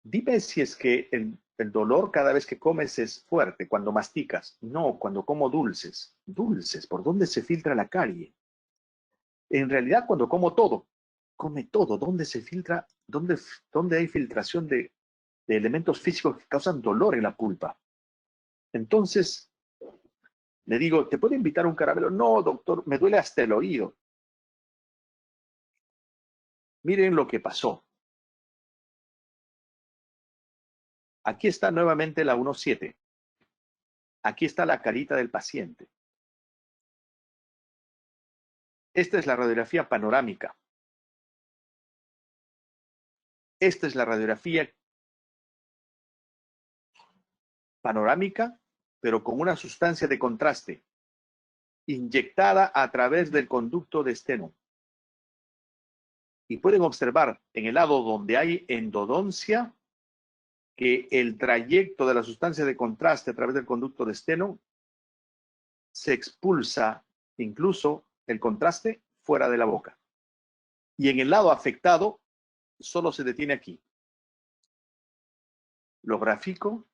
dime si es que el dolor cada vez que comes es fuerte, cuando masticas. No, cuando como dulces. Dulces, ¿por dónde se filtra la carie? En realidad, cuando como todo, come todo. ¿Dónde se filtra? ¿Dónde hay filtración de elementos físicos que causan dolor en la pulpa? Entonces, le digo, ¿te puedo invitar un caramelo? No, doctor, me duele hasta el oído. Miren lo que pasó. Aquí está nuevamente la 1.7. Aquí está la carita del paciente. Esta es la radiografía panorámica. Esta es la radiografía panorámica, pero con una sustancia de contraste, inyectada a través del conducto de Steno. Y pueden observar en el lado donde hay endodoncia que el trayecto de la sustancia de contraste a través del conducto de Steno se expulsa incluso el contraste fuera de la boca. Y en el lado afectado solo se detiene aquí. Lo gráfico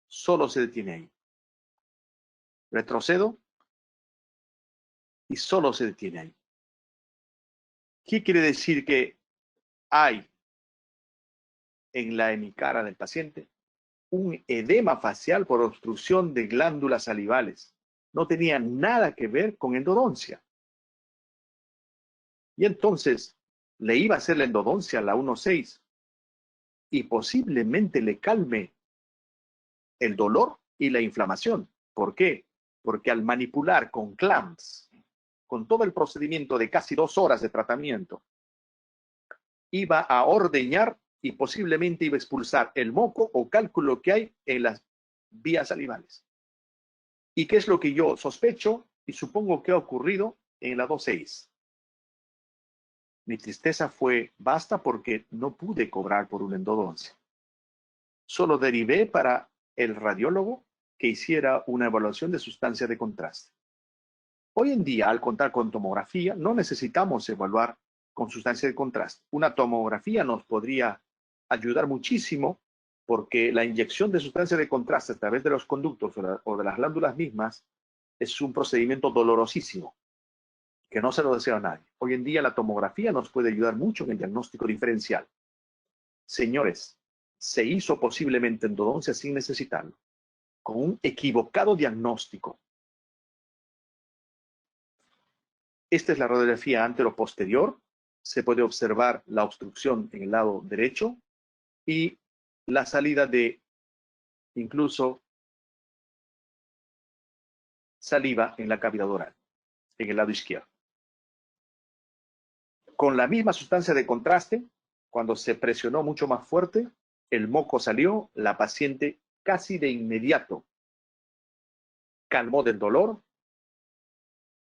solo se detiene ahí. Retrocedo y solo se detiene ahí. ¿Qué quiere decir que hay en la hemicara del paciente? Un edema facial por obstrucción de glándulas salivales. No tenía nada que ver con endodoncia. Y entonces le iba a hacer la endodoncia a la 1.6 y posiblemente le calme el dolor y la inflamación. ¿Por qué? Porque al manipular con clamps, con todo el procedimiento de casi 2 horas de tratamiento, iba a ordeñar y posiblemente iba a expulsar el moco o cálculo que hay en las vías salivales. ¿Y qué es lo que yo sospecho y supongo que ha ocurrido en la 2.6? Mi tristeza fue basta porque no pude cobrar por una endodoncia. Solo derivé para el radiólogo que hiciera una evaluación de sustancia de contraste. Hoy en día, al contar con tomografía, no necesitamos evaluar con sustancia de contraste. Una tomografía nos podría ayudar muchísimo porque la inyección de sustancia de contraste a través de los conductos o de las glándulas mismas es un procedimiento dolorosísimo que no se lo desea a nadie. Hoy en día la tomografía nos puede ayudar mucho en el diagnóstico diferencial. Señores, se hizo posiblemente endodoncia sin necesitarlo, con un equivocado diagnóstico. Esta es la radiografía antero-posterior. Se puede observar la obstrucción en el lado derecho y la salida de incluso saliva en la cavidad oral, en el lado izquierdo. Con la misma sustancia de contraste, cuando se presionó mucho más fuerte, el moco salió, la paciente casi de inmediato calmó del dolor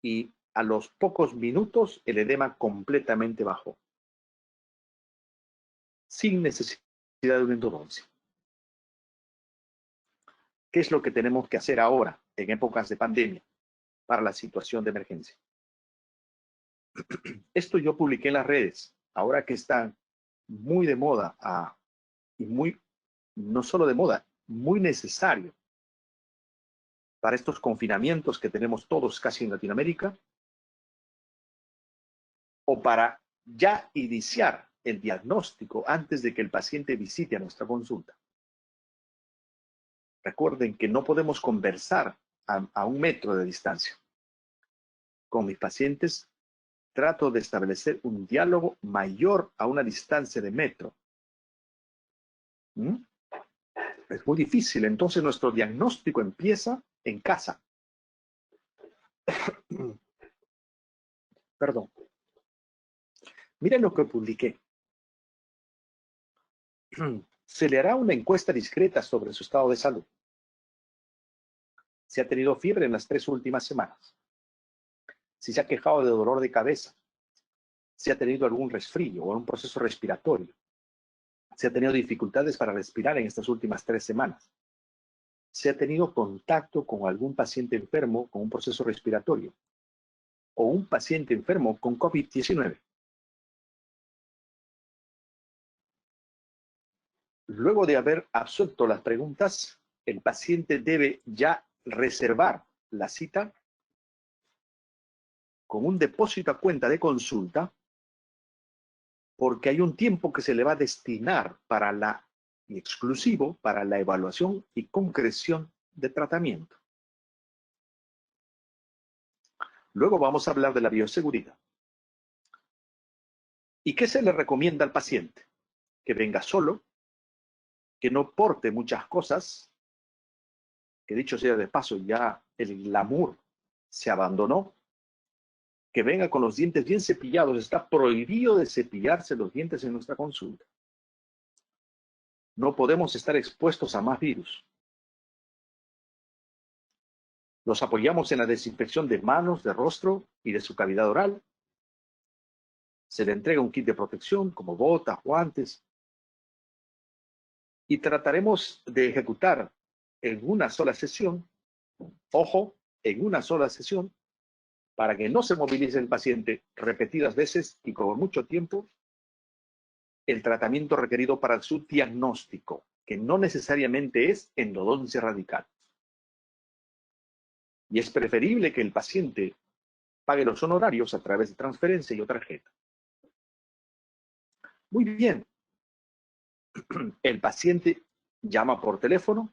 y a los pocos minutos el edema completamente bajó, sin necesidad de una endodoncia. ¿Qué es lo que tenemos que hacer ahora, en épocas de pandemia, para la situación de emergencia? Esto yo publiqué en las redes, ahora que está muy de moda y muy, no solo de moda, muy necesario para estos confinamientos que tenemos todos casi en Latinoamérica, o para ya iniciar el diagnóstico antes de que el paciente visite a nuestra consulta. Recuerden que no podemos conversar a 1 metro de distancia. Con mis pacientes trato de establecer un diálogo mayor a una distancia de metro. Es muy difícil, entonces nuestro diagnóstico empieza en casa. Perdón. Miren lo que publiqué. Se le hará una encuesta discreta sobre su estado de salud. Si ha tenido fiebre en las 3 últimas semanas. Si se ha quejado de dolor de cabeza. Si ha tenido algún resfrío o un proceso respiratorio. se ha tenido dificultades para respirar en estas últimas 3 semanas. Se ha tenido contacto con algún paciente enfermo con un proceso respiratorio o un paciente enfermo con COVID-19. Luego de haber absuelto las preguntas, el paciente debe ya reservar la cita con un depósito a cuenta de consulta, porque hay un tiempo que se le va a destinar y exclusivo para la evaluación y concreción de tratamiento. Luego vamos a hablar de la bioseguridad. ¿Y qué se le recomienda al paciente? Que venga solo, que no porte muchas cosas, que dicho sea de paso, ya el glamour se abandonó, que venga con los dientes bien cepillados. Está prohibido de cepillarse los dientes en nuestra consulta. No podemos estar expuestos a más virus. Los apoyamos en la desinfección de manos, de rostro y de su cavidad oral. Se le entrega un kit de protección como botas, guantes. Y trataremos de ejecutar en una sola sesión, ojo, en una sola sesión, para que no se movilice el paciente repetidas veces y con mucho tiempo, el tratamiento requerido para su diagnóstico, que no necesariamente es endodoncia radical. Y es preferible que el paciente pague los honorarios a través de transferencia y o tarjeta. Muy bien. El paciente llama por teléfono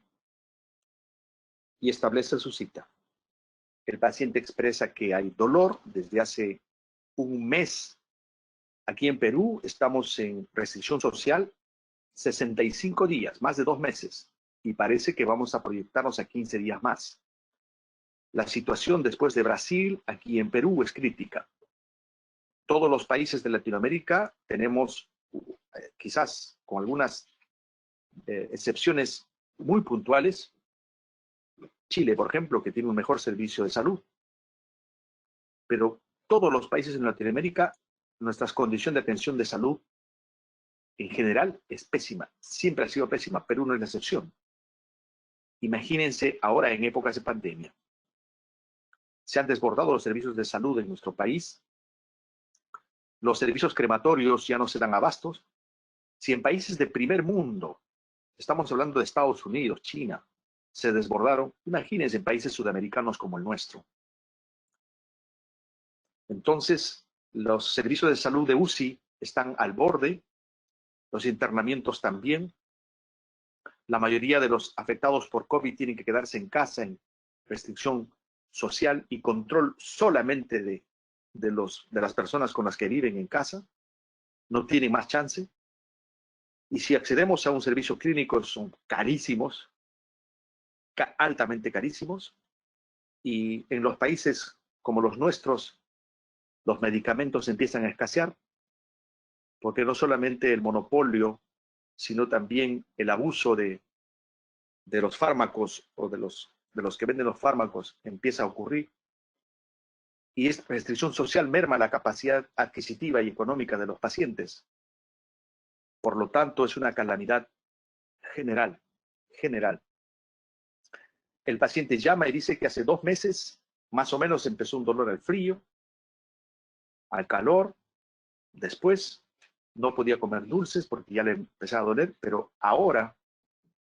y establece su cita. El paciente expresa que hay dolor desde hace un mes. Aquí en Perú estamos en restricción social 65 días, más de 2 meses, y parece que vamos a proyectarnos a 15 días más. La situación después de Brasil, aquí en Perú, es crítica. Todos los países de Latinoamérica tenemos, quizás con algunas excepciones muy puntuales, Chile, por ejemplo, que tiene un mejor servicio de salud, pero todos los países en Latinoamérica, nuestra condición de atención de salud en general es pésima, siempre ha sido pésima, Perú no es la excepción. Imagínense ahora en épocas de pandemia. Se han desbordado los servicios de salud en nuestro país, los servicios crematorios ya no se dan abastos. Si en países de primer mundo, estamos hablando de Estados Unidos, China, se desbordaron, imagínense en países sudamericanos como el nuestro. Entonces, los servicios de salud de UCI están al borde, los internamientos también. La mayoría de los afectados por COVID tienen que quedarse en casa en restricción social y control solamente de las personas con las que viven en casa. No tienen más chance. Y si accedemos a un servicio clínico, son carísimos, altamente carísimos. Y en los países como los nuestros, los medicamentos empiezan a escasear, porque no solamente el monopolio, sino también el abuso de los fármacos o de los que venden los fármacos empieza a ocurrir. Y esta restricción social merma la capacidad adquisitiva y económica de los pacientes. Por lo tanto, es una calamidad general. El paciente llama y dice que hace 2 meses, más o menos, empezó un dolor al frío, al calor. Después no podía comer dulces porque ya le empezaba a doler, pero ahora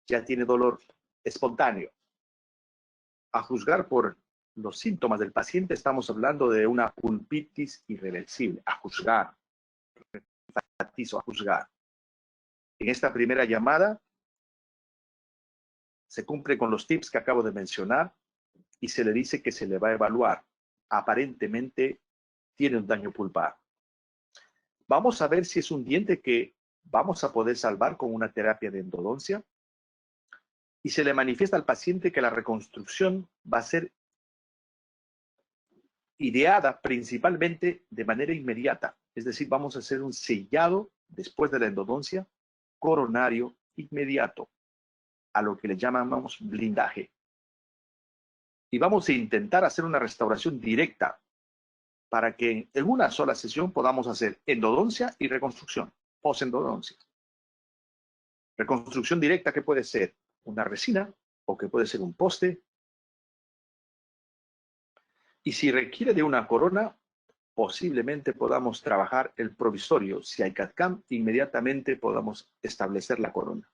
ya tiene dolor espontáneo. A juzgar por los síntomas del paciente, estamos hablando de una pulpitis irreversible. A juzgar. Enfatizo, a juzgar. En esta primera llamada se cumple con los tips que acabo de mencionar y se le dice que se le va a evaluar. Aparentemente tiene un daño pulpar. Vamos a ver si es un diente que vamos a poder salvar con una terapia de endodoncia. Y se le manifiesta al paciente que la reconstrucción va a ser ideada principalmente de manera inmediata. Es decir, vamos a hacer un sellado después de la endodoncia coronario inmediato, a lo que le llamamos blindaje. Y vamos a intentar hacer una restauración directa para que en una sola sesión podamos hacer endodoncia y reconstrucción, posendodoncia. Reconstrucción directa, que puede ser una resina o que puede ser un poste. Y si requiere de una corona, posiblemente podamos trabajar el provisorio. Si hay CAD/CAM, inmediatamente podamos establecer la corona.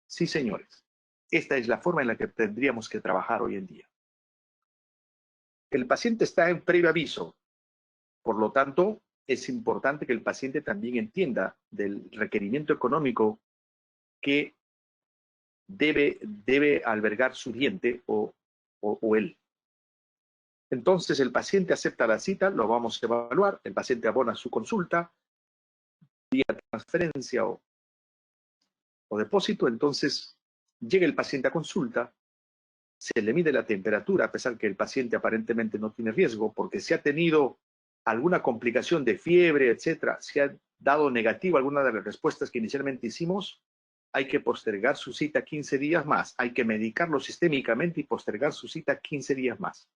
Sí, señores. Esta es la forma en la que tendríamos que trabajar hoy en día. El paciente está en previo aviso. Por lo tanto, es importante que el paciente también entienda del requerimiento económico que debe albergar su diente o él. Entonces, el paciente acepta la cita, lo vamos a evaluar, el paciente abona su consulta, vía transferencia o depósito. Entonces, llega el paciente a consulta, se le mide la temperatura, a pesar que el paciente aparentemente no tiene riesgo, porque si ha tenido alguna complicación de fiebre, etcétera, si ha dado negativo alguna de las respuestas que inicialmente hicimos, hay que postergar su cita 15 días más. Hay que medicarlo sistémicamente y postergar su cita 15 días más.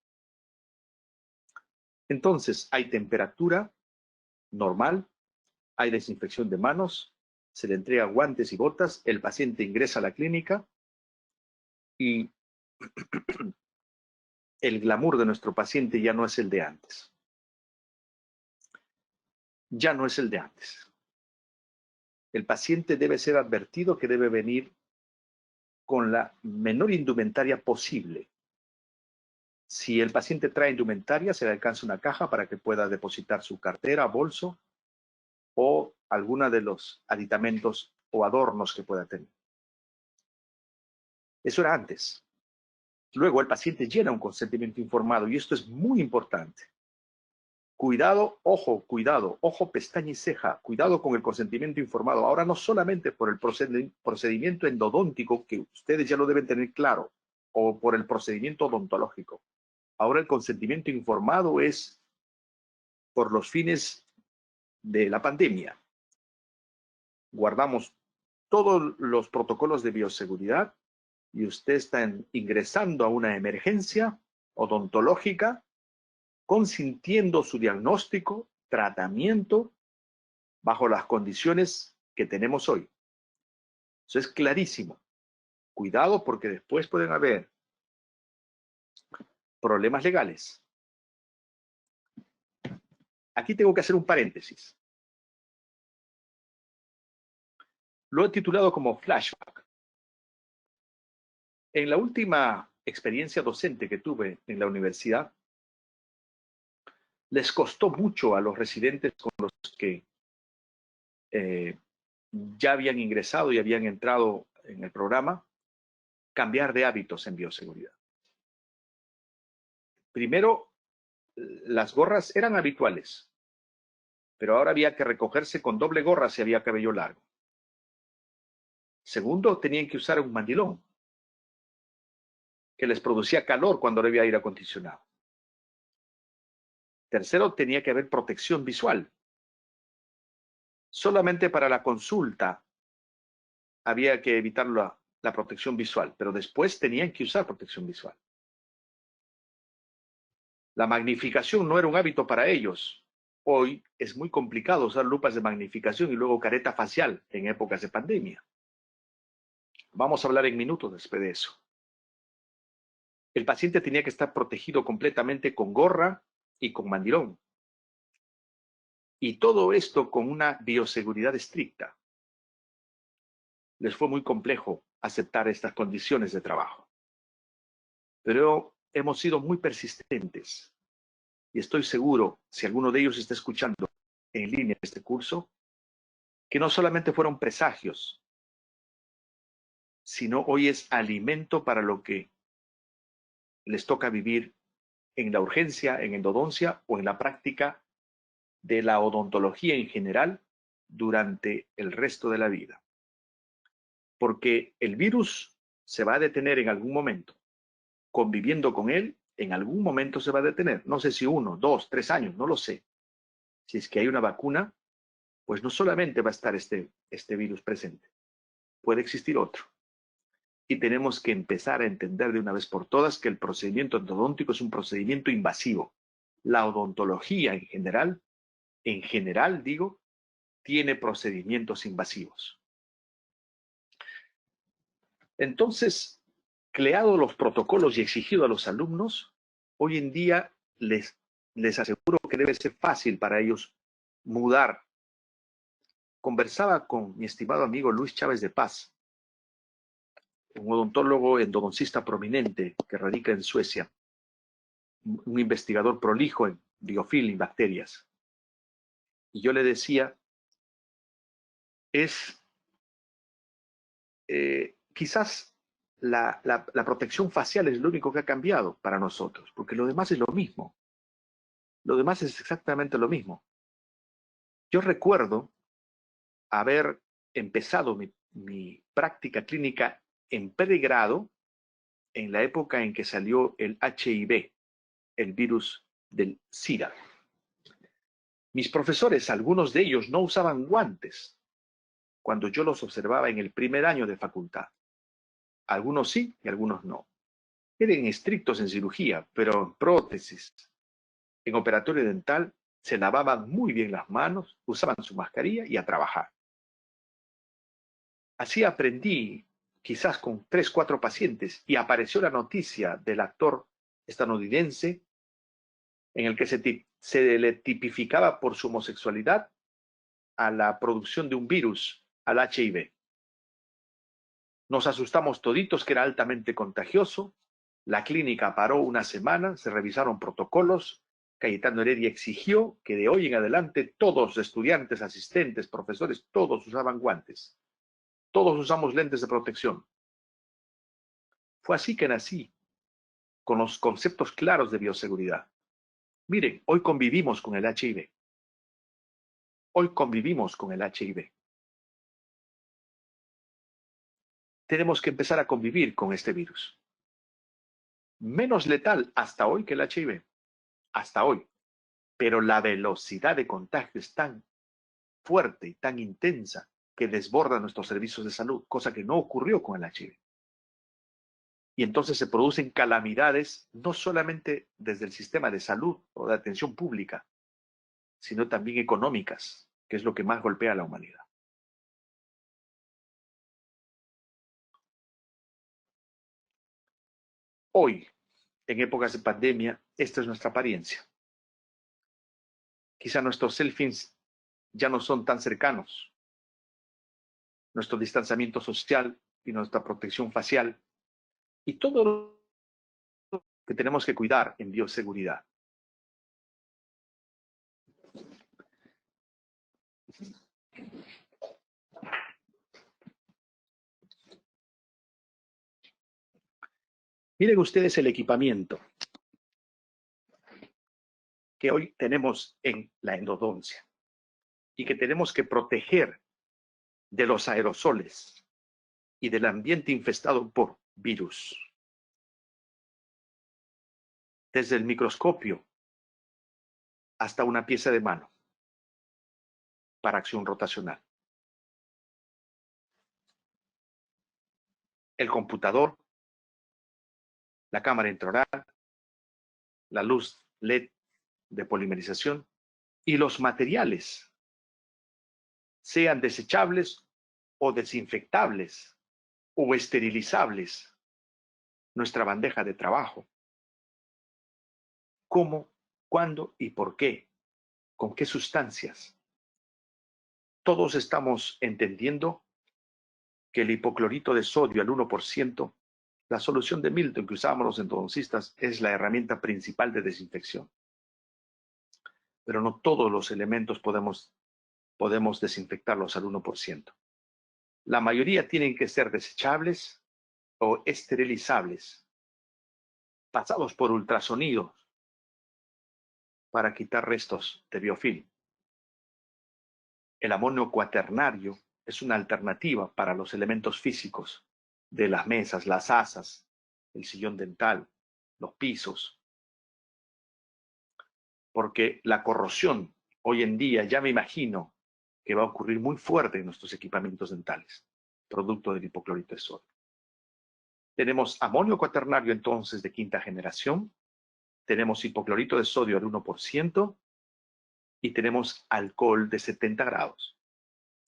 Entonces, hay temperatura normal, hay desinfección de manos, se le entrega guantes y botas, el paciente ingresa a la clínica y el glamour de nuestro paciente ya no es el de antes. Ya no es el de antes. El paciente debe ser advertido que debe venir con la menor indumentaria posible. Si el paciente trae indumentaria, se le alcanza una caja para que pueda depositar su cartera, bolso o alguna de los aditamentos o adornos que pueda tener. Eso era antes. Luego el paciente llena un consentimiento informado y esto es muy importante. Cuidado, ojo, pestaña y ceja. Cuidado con el consentimiento informado. Ahora no solamente por el procedimiento endodóntico, que ustedes ya lo deben tener claro, o por el procedimiento odontológico. Ahora el consentimiento informado es por los fines de la pandemia. Guardamos todos los protocolos de bioseguridad y usted está ingresando a una emergencia odontológica, consintiendo su diagnóstico, tratamiento, bajo las condiciones que tenemos hoy. Eso es clarísimo. Cuidado porque después pueden haber problemas legales. Aquí tengo que hacer un paréntesis. Lo he titulado como flashback. En la última experiencia docente que tuve en la universidad, les costó mucho a los residentes con los que ya habían ingresado y habían entrado en el programa, cambiar de hábitos en bioseguridad. Primero, las gorras eran habituales, pero ahora había que recogerse con doble gorra si había cabello largo. Segundo, tenían que usar un mandilón que les producía calor cuando no había aire acondicionado. Tercero, tenía que haber protección visual. Solamente para la consulta había que evitar la protección visual, pero después tenían que usar protección visual. La magnificación no era un hábito para ellos. Hoy es muy complicado usar lupas de magnificación y luego careta facial en épocas de pandemia. Vamos a hablar en minutos después de eso. El paciente tenía que estar protegido completamente con gorra y con mandilón. Y todo esto con una bioseguridad estricta. Les fue muy complejo aceptar estas condiciones de trabajo. Pero hemos sido muy persistentes. Y estoy seguro, si alguno de ellos está escuchando en línea este curso, que no solamente fueron presagios, sino hoy es alimento para lo que les toca vivir en la urgencia, en endodoncia o en la práctica de la odontología en general durante el resto de la vida. Porque el virus se va a detener en algún momento. Conviviendo con él, en algún momento se va a detener. No sé si 1, 2, 3 años, no lo sé. Si es que hay una vacuna, pues no solamente va a estar este virus presente, puede existir otro. Y tenemos que empezar a entender de una vez por todas que el procedimiento endodóntico es un procedimiento invasivo. La odontología en general digo, tiene procedimientos invasivos. Entonces, creado los protocolos y exigido a los alumnos, hoy en día les aseguro que debe ser fácil para ellos mudar. Conversaba con mi estimado amigo Luis Chávez de Paz, un odontólogo endodoncista prominente que radica en Suecia, un investigador prolijo en biofilm y bacterias. Y yo le decía, quizás la protección facial es lo único que ha cambiado para nosotros, porque lo demás es lo mismo. Lo demás es exactamente lo mismo. Yo recuerdo haber empezado mi práctica clínica en pregrado en la época en que salió el HIV, el virus del SIDA. Mis profesores, algunos de ellos, no usaban guantes cuando yo los observaba en el primer año de facultad. Algunos sí y algunos no. Eran estrictos en cirugía, pero en prótesis, en operatorio dental, se lavaban muy bien las manos, usaban su mascarilla y a trabajar. Así aprendí, quizás con 3, 4 pacientes, y apareció la noticia del actor estadounidense en el que se le tipificaba por su homosexualidad a la producción de un virus, al HIV. Nos asustamos toditos que era altamente contagioso. La clínica paró una semana, se revisaron protocolos. Cayetano Heredia exigió que de hoy en adelante todos, estudiantes, asistentes, profesores, todos usaban guantes. Todos usamos lentes de protección. Fue así que nací, con los conceptos claros de bioseguridad. Miren, hoy convivimos con el HIV. Hoy convivimos con el HIV. Tenemos que empezar a convivir con este virus. Menos letal hasta hoy que el HIV. Hasta hoy. Pero la velocidad de contagio es tan fuerte y tan intensa que desborda nuestros servicios de salud, cosa que no ocurrió con el HIV. Y entonces se producen calamidades no solamente desde el sistema de salud o de atención pública, sino también económicas, que es lo que más golpea a la humanidad. Hoy, en épocas de pandemia, esta es nuestra apariencia. Quizá nuestros selfies ya no son tan cercanos. Nuestro distanciamiento social y nuestra protección facial y todo lo que tenemos que cuidar en bioseguridad. Miren ustedes el equipamiento que hoy tenemos en la endodoncia y que tenemos que proteger de los aerosoles y del ambiente infestado por virus. Desde el microscopio hasta una pieza de mano para acción rotacional. El computador, la cámara intraoral, la luz LED de polimerización y los materiales, sean desechables o desinfectables o esterilizables, nuestra bandeja de trabajo. ¿Cómo, cuándo y por qué? ¿Con qué sustancias? Todos estamos entendiendo que el hipoclorito de sodio al 1%, la solución de Milton que usábamos los endodoncistas, es la herramienta principal de desinfección. Pero no todos los elementos podemos desinfectarlos al 1%. La mayoría tienen que ser desechables o esterilizables, pasados por ultrasonidos para quitar restos de biofilm. El amonio cuaternario es una alternativa para los elementos físicos de las mesas, las asas, el sillón dental, los pisos, porque la corrosión hoy en día ya me imagino que va a ocurrir muy fuerte en nuestros equipamientos dentales, producto del hipoclorito de sodio. Tenemos amonio cuaternario entonces de quinta generación, tenemos hipoclorito de sodio al 1% y tenemos alcohol de 70 grados.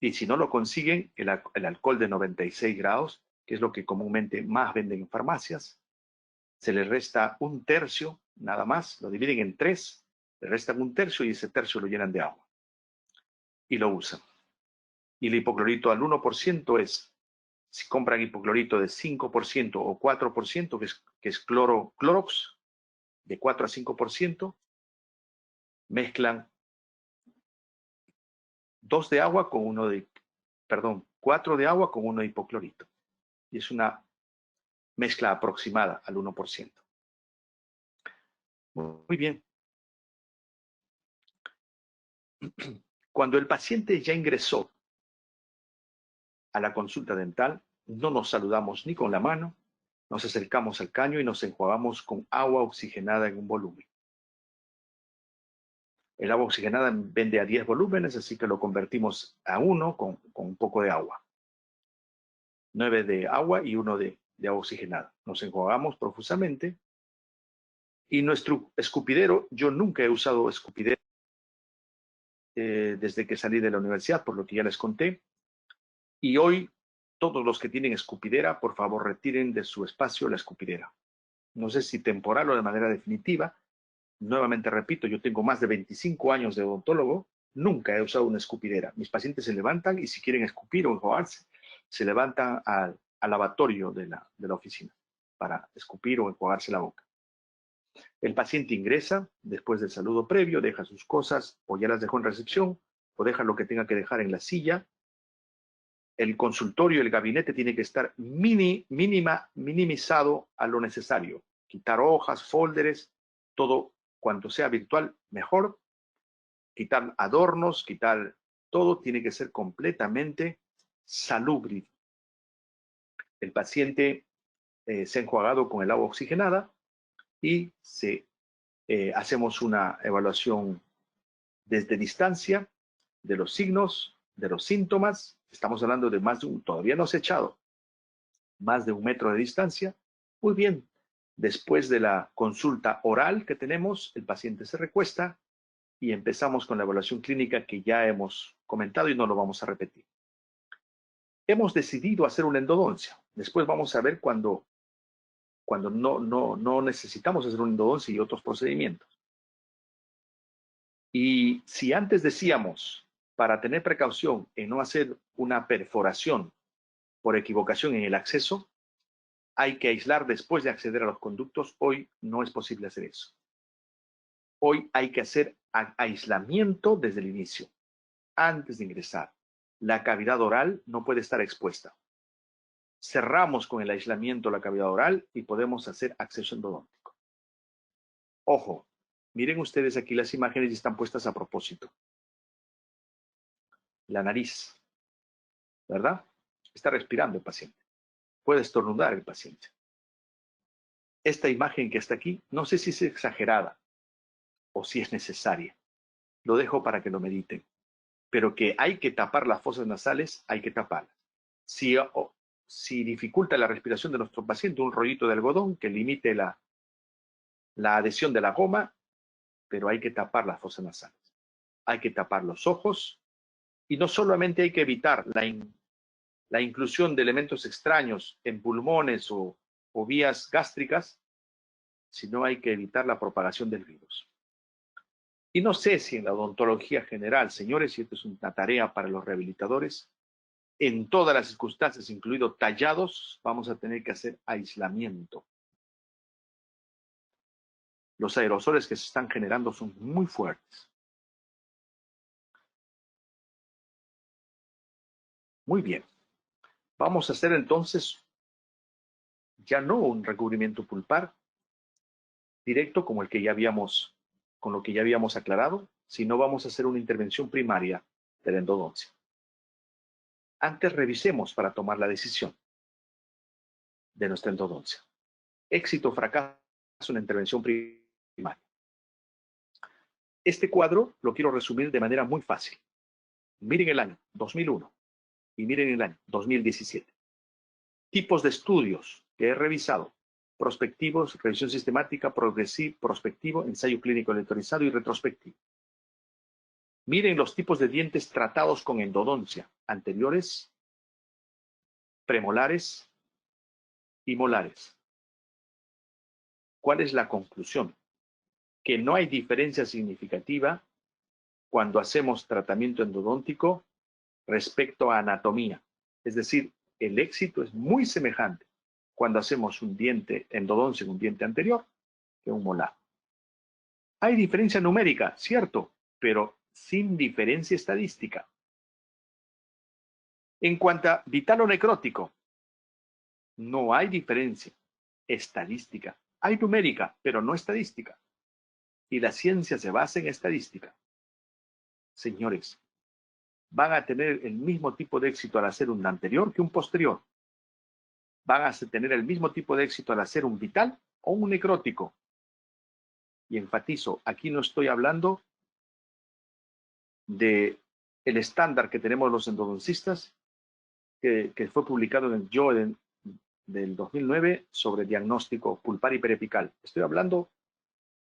Y si no lo consiguen, el alcohol de 96 grados, que es lo que comúnmente más venden en farmacias. Se le resta 1/3, nada más, lo dividen en 3, le restan 1/3 y ese tercio lo llenan de agua y lo usan. Y el hipoclorito al 1% es, si compran hipoclorito de 5% o 4%, que es clorox, de 4 a 5%, mezclan 4 de agua con 1 de hipoclorito. Y es una mezcla aproximada al 1%. Muy bien. Cuando el paciente ya ingresó a la consulta dental, no nos saludamos ni con la mano, nos acercamos al caño y nos enjuagamos con agua oxigenada en un volumen. El agua oxigenada vende a 10 volúmenes, así que lo convertimos a 1 con un poco de agua. 9 de agua y 1 de agua oxigenada. Nos enjuagamos profusamente. Y nuestro escupidero, yo nunca he usado escupidero desde que salí de la universidad, por lo que ya les conté. Y hoy, todos los que tienen escupidera, por favor, retiren de su espacio la escupidera. No sé si temporal o de manera definitiva. Nuevamente repito, yo tengo más de 25 años de odontólogo, nunca he usado una escupidera. Mis pacientes se levantan y si quieren escupir o enjuagarse, se levantan al lavatorio de la oficina para escupir o enjuagarse la boca. El paciente ingresa después del saludo previo, deja sus cosas o ya las dejó en recepción o deja lo que tenga que dejar en la silla. El consultorio, el gabinete tiene que estar minimizado a lo necesario. Quitar hojas, folders, todo cuanto sea virtual, mejor. Quitar adornos, quitar todo, tiene que ser completamente salubre. El paciente se ha enjuagado con el agua oxigenada y hacemos una evaluación desde distancia de los signos, de los síntomas. Estamos hablando de todavía no se ha echado, más de 1 metro de distancia. Muy bien, después de la consulta oral que tenemos, el paciente se recuesta y empezamos con la evaluación clínica que ya hemos comentado y no lo vamos a repetir. Hemos decidido hacer una endodoncia. Después vamos a ver cuando no necesitamos hacer una endodoncia y otros procedimientos. Y si antes decíamos, para tener precaución en no hacer una perforación por equivocación en el acceso, hay que aislar después de acceder a los conductos. Hoy no es posible hacer eso. Hoy hay que hacer aislamiento desde el inicio, antes de ingresar. La cavidad oral no puede estar expuesta. Cerramos con el aislamiento la cavidad oral y podemos hacer acceso endodóntico. Ojo, miren ustedes aquí las imágenes y están puestas a propósito. La nariz, ¿verdad? Está respirando el paciente. Puede estornudar el paciente. Esta imagen que está aquí, no sé si es exagerada o si es necesaria. Lo dejo para que lo mediten. Pero que hay que tapar las fosas nasales, hay que taparlas. Si dificulta la respiración de nuestro paciente, un rollito de algodón que limite la adhesión de la goma, pero hay que tapar las fosas nasales. Hay que tapar los ojos y no solamente hay que evitar la inclusión de elementos extraños en pulmones o vías gástricas, sino hay que evitar la propagación del virus. Y no sé si en la odontología general, señores, y esto es una tarea para los rehabilitadores, en todas las circunstancias, incluido tallados, vamos a tener que hacer aislamiento. Los aerosoles que se están generando son muy fuertes. Muy bien. Vamos a hacer entonces ya no un recubrimiento pulpar directo como con lo que ya habíamos aclarado, sino vamos a hacer una intervención primaria de la endodoncia. Antes revisemos para tomar la decisión de nuestra endodoncia. Éxito o fracaso en la intervención primaria. Este cuadro lo quiero resumir de manera muy fácil. Miren el año 2001 y miren el año 2017. Tipos de estudios que he revisado: prospectivos, revisión sistemática, prospectivo, ensayo clínico aleatorizado y retrospectivo. Miren los tipos de dientes tratados con endodoncia: anteriores, premolares, y molares. ¿Cuál es la conclusión? Que no hay diferencia significativa cuando hacemos tratamiento endodóntico respecto a anatomía. Es decir, el éxito es muy semejante cuando hacemos un diente endodoncia en un diente anterior que un molar. Hay diferencia numérica, cierto, pero sin diferencia estadística. En cuanto a vital o necrótico, no hay diferencia estadística. Hay numérica, pero no estadística. Y la ciencia se basa en estadística. Señores, van a tener el mismo tipo de éxito al hacer un anterior que un posterior. Van a tener el mismo tipo de éxito al hacer un vital o un necrótico. Y enfatizo, aquí no estoy hablando de el estándar que tenemos los endodoncistas, que fue publicado en el Journal del 2009 sobre diagnóstico pulpar y periapical. Estoy hablando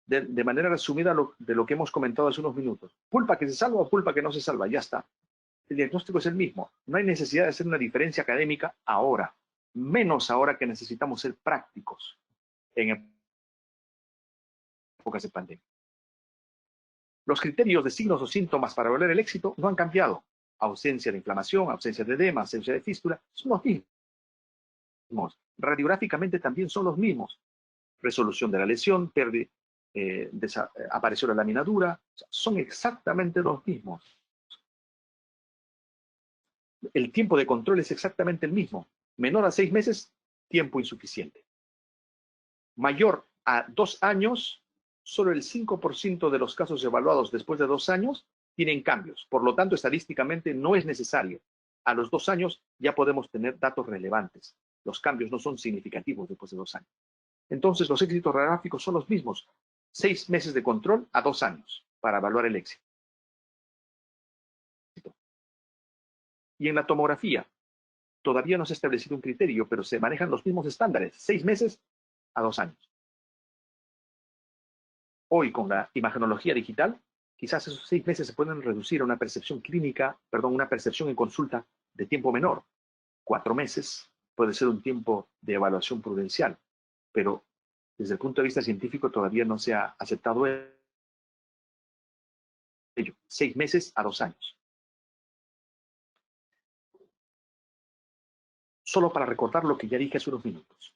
de manera resumida de lo que hemos comentado hace unos minutos. Pulpa que se salva o pulpa que no se salva, ya está. El diagnóstico es el mismo. No hay necesidad de hacer una diferencia académica ahora, menos ahora que necesitamos ser prácticos en épocas de pandemia. Los criterios de signos o síntomas para evaluar el éxito no han cambiado. Ausencia de inflamación, ausencia de edema, ausencia de fístula, son los mismos. Radiográficamente también son los mismos. Resolución de la lesión, apareció la laminadura, o sea, son exactamente los mismos. El tiempo de control es exactamente el mismo. Menor a 6 meses, tiempo insuficiente. Mayor a 2 años, solo el 5% de los casos evaluados después de 2 años tienen cambios. Por lo tanto, estadísticamente no es necesario. A los 2 años ya podemos tener datos relevantes. Los cambios no son significativos después de 2 años. Entonces, los éxitos radiográficos son los mismos. 6 meses de control a 2 años para evaluar el éxito. Y en la tomografía, todavía no se ha establecido un criterio, pero se manejan los mismos estándares, 6 meses a 2 años. Hoy, con la imagenología digital, quizás esos 6 meses se pueden reducir a una percepción clínica, una percepción en consulta de tiempo menor. 4 meses puede ser un tiempo de evaluación prudencial, pero desde el punto de vista científico todavía no se ha aceptado ello. 6 meses a 2 años. Solo para recordar lo que ya dije hace unos minutos.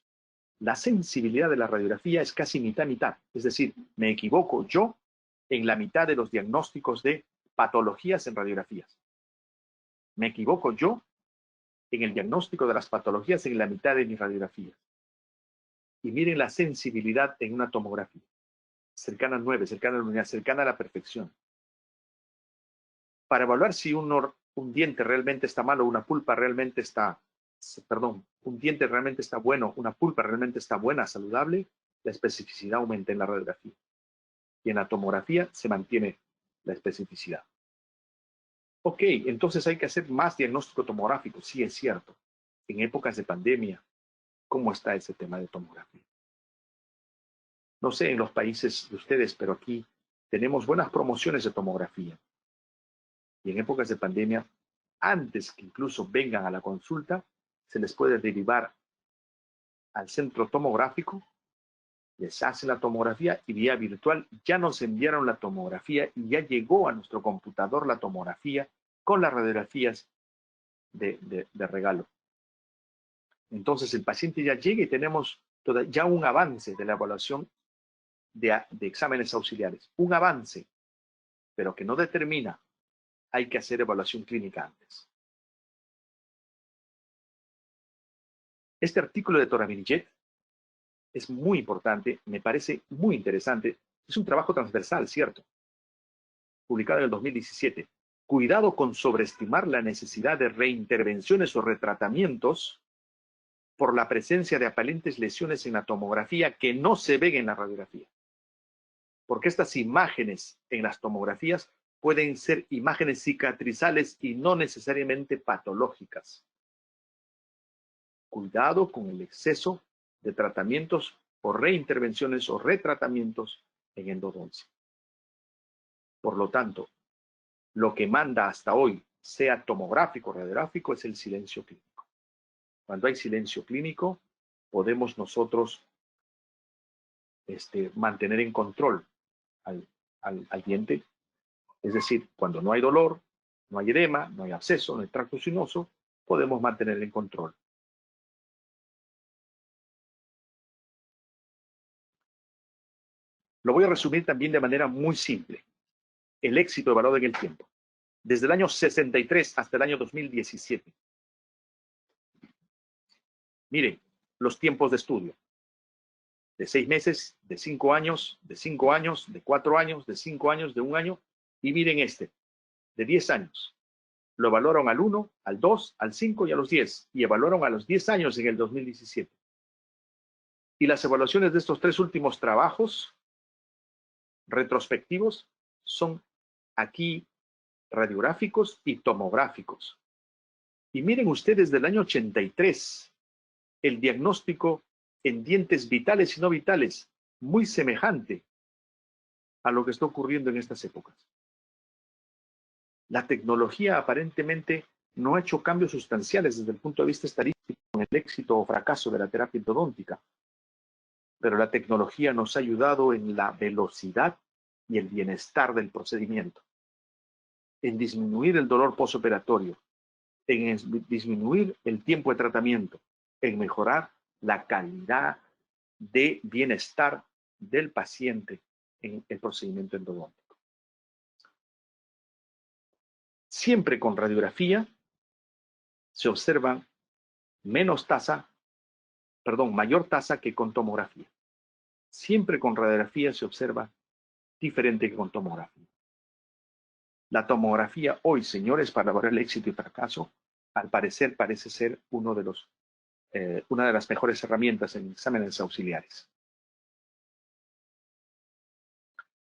La sensibilidad de la radiografía es casi mitad-mitad. Es decir, me equivoco yo en la mitad de los diagnósticos de patologías en radiografías. Me equivoco yo en el diagnóstico de las patologías en la mitad de mis radiografías. Y miren la sensibilidad en una tomografía. Cercana al 9, cercana a la unidad, cercana a la perfección. Para evaluar si un diente realmente está malo, una pulpa realmente está, un diente realmente está bueno, una pulpa realmente está buena, saludable, la especificidad aumenta en la radiografía. Y en la tomografía se mantiene la especificidad. Ok, entonces hay que hacer más diagnóstico tomográfico. Sí, es cierto. En épocas de pandemia, ¿cómo está ese tema de tomografía? No sé en los países de ustedes, pero aquí tenemos buenas promociones de tomografía. Y en épocas de pandemia, antes que incluso vengan a la consulta, se les puede derivar al centro tomográfico, les hacen la tomografía y vía virtual ya nos enviaron la tomografía y ya llegó a nuestro computador la tomografía con las radiografías de regalo. Entonces el paciente ya llega y tenemos ya un avance de la evaluación de exámenes auxiliares. Un avance, pero que no determina. Hay que hacer evaluación clínica antes. Este artículo de Toramirichet es muy importante, me parece muy interesante. Es un trabajo transversal, ¿cierto? Publicado en el 2017. Cuidado con sobreestimar la necesidad de reintervenciones o retratamientos por la presencia de aparentes lesiones en la tomografía que no se ven en la radiografía. Porque estas imágenes en las tomografías pueden ser imágenes cicatrizales y no necesariamente patológicas. Cuidado con el exceso de tratamientos por reintervenciones o retratamientos en endodoncia. Por lo tanto, lo que manda hasta hoy, sea tomográfico o radiográfico, es el silencio clínico. Cuando hay silencio clínico, podemos nosotros mantener en control al diente. Es decir, cuando no hay dolor, no hay edema, no hay absceso, no hay tracto sinuoso, podemos mantener en control. Lo voy a resumir también de manera muy simple. El éxito evaluado en el tiempo. Desde el año 63 hasta el año 2017. Miren, los tiempos de estudio. De 6 meses, de 5 años, de 5 años, de 4 años, de 5 años, de 1 año. Y miren de 10 años. Lo evaluaron al 1, al 2, al 5 y a los 10. Y evaluaron a los 10 años en el 2017. Y las evaluaciones de estos 3 últimos trabajos retrospectivos son aquí radiográficos y tomográficos. Y miren ustedes, del año 83, el diagnóstico en dientes vitales y no vitales, muy semejante a lo que está ocurriendo en estas épocas. La tecnología aparentemente no ha hecho cambios sustanciales desde el punto de vista estadístico en el éxito o fracaso de la terapia endodóntica, pero la tecnología nos ha ayudado en la velocidad y el bienestar del procedimiento, en disminuir el dolor postoperatorio, en disminuir el tiempo de tratamiento, en mejorar la calidad de bienestar del paciente en el procedimiento endodóntico. Siempre con radiografía se observa mayor tasa que con tomografía. Siempre con radiografía se observa diferente que con tomografía. La tomografía hoy, señores, para evaluar el éxito y fracaso, al parecer parece ser una de las mejores herramientas en exámenes auxiliares.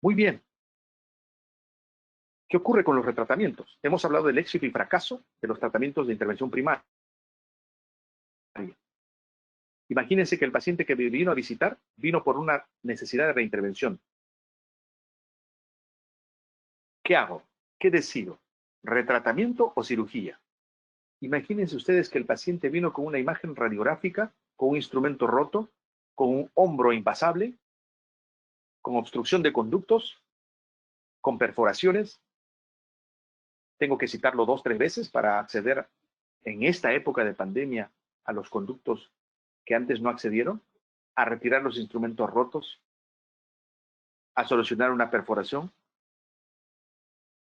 Muy bien. ¿Qué ocurre con los retratamientos? Hemos hablado del éxito y fracaso de los tratamientos de intervención primaria. Imagínense que el paciente que vino a visitar vino por una necesidad de reintervención. ¿Qué hago? ¿Qué decido? ¿Retratamiento o cirugía? Imagínense ustedes que el paciente vino con una imagen radiográfica, con un instrumento roto, con un hombro impasable, con obstrucción de conductos, con perforaciones. Tengo que citarlo 2 o 3 veces para acceder en esta época de pandemia a los conductos que antes no accedieron, a retirar los instrumentos rotos, a solucionar una perforación,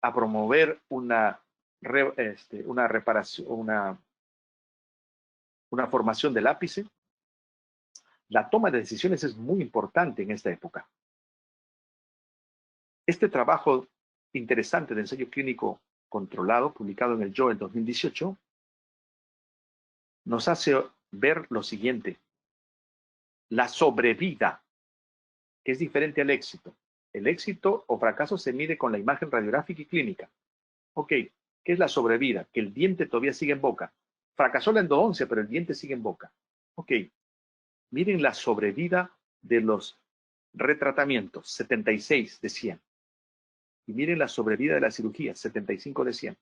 a promover una reparación, una formación del ápice. La toma de decisiones es muy importante en esta época. Este trabajo interesante de ensayo clínico controlado, publicado en el JOE en 2018, nos hace ver lo siguiente. La sobrevida, que es diferente al éxito. El éxito o fracaso se mide con la imagen radiográfica y clínica. Ok, ¿qué es la sobrevida? Que el diente todavía sigue en boca. Fracasó la endodoncia, pero el diente sigue en boca. Ok, miren la sobrevida de los retratamientos, 76 de 100. Y miren la sobrevida de la cirugía, 75 de 100.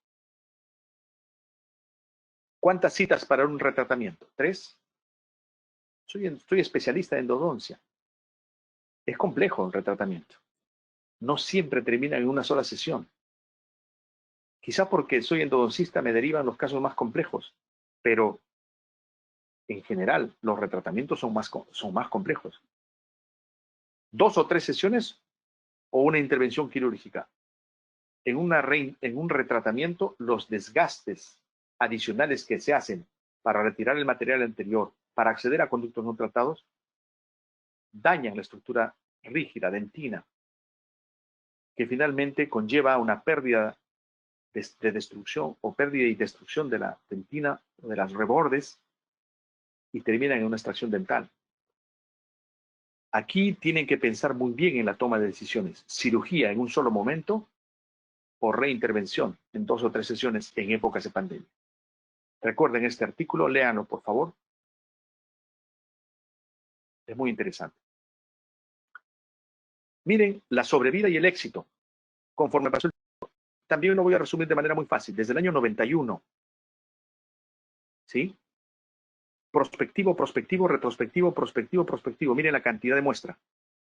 ¿Cuántas citas para un retratamiento? 3. Soy especialista en endodoncia. Es complejo el retratamiento. No siempre termina en una sola sesión. Quizá porque soy endodoncista me derivan los casos más complejos, pero en general los retratamientos son más complejos. 2 o 3 sesiones o una intervención quirúrgica. En un retratamiento, los desgastes adicionales que se hacen para retirar el material anterior, para acceder a conductos no tratados, dañan la estructura rígida, dentina, que finalmente conlleva una pérdida de destrucción o pérdida y destrucción de la dentina o de las rebordes y terminan en una extracción dental. Aquí tienen que pensar muy bien en la toma de decisiones. Cirugía en un solo momento o reintervención en 2 o 3 sesiones en épocas de pandemia. Recuerden este artículo, léanlo por favor. Es muy interesante. Miren la sobrevida y el éxito. Conforme pasó el tiempo, también lo voy a resumir de manera muy fácil. Desde el año 91, ¿sí? Prospectivo, prospectivo, retrospectivo, prospectivo, prospectivo. Miren la cantidad de muestra.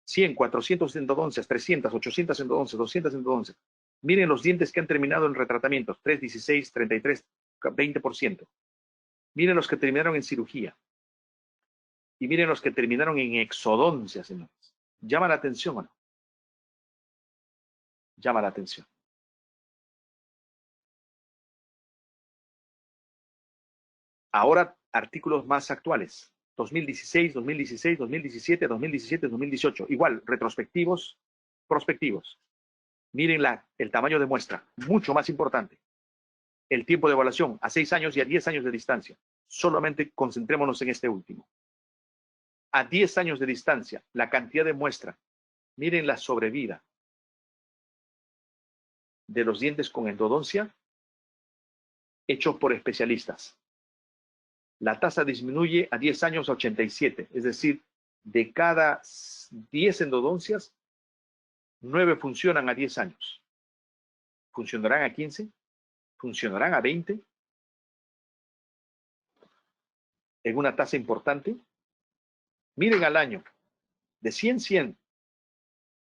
100, 400 endodoncias, 300, 800 endodoncias, 200 endodoncias. Miren los dientes que han terminado en retratamientos. 3, 16, 33, 20%. Miren los que terminaron en cirugía. Y miren los que terminaron en exodoncia, señores. ¿Llama la atención o no? Llama la atención. Ahora, artículos más actuales. 2016, 2016, 2017, 2017, 2018. Igual, retrospectivos, prospectivos. Miren el tamaño de muestra. Mucho más importante. El tiempo de evaluación a 6 años y a 10 años de distancia. Solamente concentrémonos en este último. A 10 años de distancia, la cantidad de muestra. Miren la sobrevida de los dientes con endodoncia hechos por especialistas. La tasa disminuye a 10 años a 87, es decir, de cada 10 endodoncias, 9 funcionan a 10 años. ¿Funcionarán a 15? ¿Funcionarán a 20? En una tasa importante. Miren al año, de 100, 100.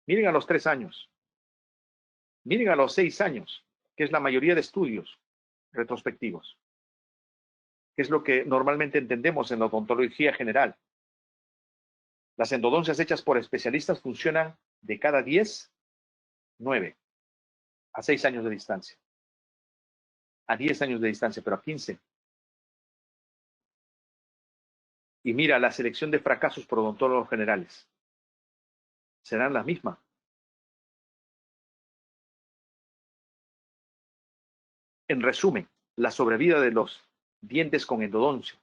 Miren a los 3 años. Miren a los 6 años, que es la mayoría de estudios retrospectivos, que es lo que normalmente entendemos en la odontología general. Las endodoncias hechas por especialistas funcionan de cada 10, 9, a 6 años de distancia. A 10 años de distancia, pero a 15. Y mira, la selección de fracasos por odontólogos generales. ¿Serán las mismas? En resumen, la sobrevida de los dientes con endodoncia,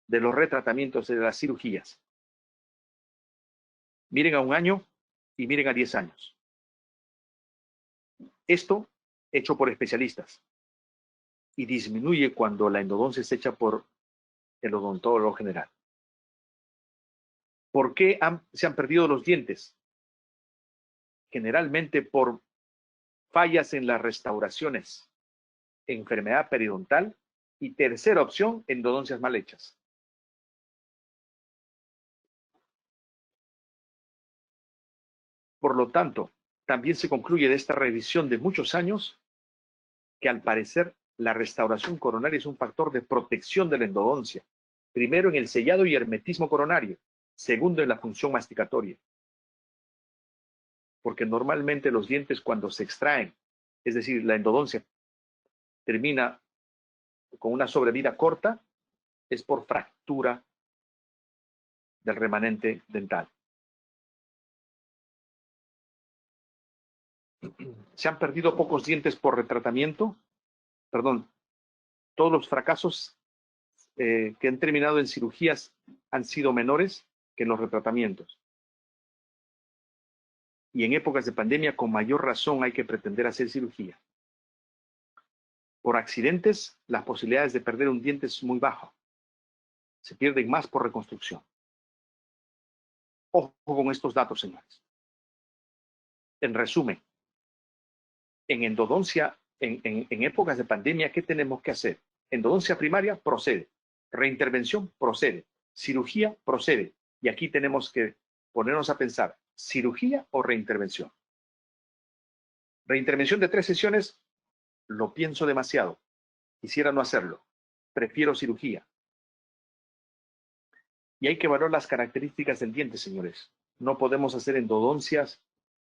de los retratamientos de las cirugías. Miren a 1 año y miren a 10 años. Esto hecho por especialistas. Y disminuye cuando la endodoncia es hecha por el odontólogo general. ¿Por qué se han perdido los dientes? Generalmente por fallas en las restauraciones, enfermedad periodontal y tercera opción, endodoncias mal hechas. Por lo tanto, también se concluye de esta revisión de muchos años que al parecer la restauración coronaria es un factor de protección de la endodoncia. Primero en el sellado y hermetismo coronario, segundo en la función masticatoria. Porque normalmente los dientes cuando se extraen, es decir, la endodoncia termina con una sobrevida corta, es por fractura del remanente dental. Se han perdido pocos dientes por retratamiento, perdón, todos los fracasos que han terminado en cirugías han sido menores que en los retratamientos. Y en épocas de pandemia, con mayor razón, hay que pretender hacer cirugía. Por accidentes, las posibilidades de perder un diente es muy baja. Se pierden más por reconstrucción. Ojo con estos datos, señores. En resumen, en endodoncia, en épocas de pandemia, ¿qué tenemos que hacer? Endodoncia primaria procede. Reintervención procede. Cirugía procede. Y aquí tenemos que ponernos a pensar, ¿cirugía o reintervención? Reintervención de 3 sesiones, lo pienso demasiado. Quisiera no hacerlo. Prefiero cirugía. Y hay que valorar las características del diente, señores. No podemos hacer endodoncias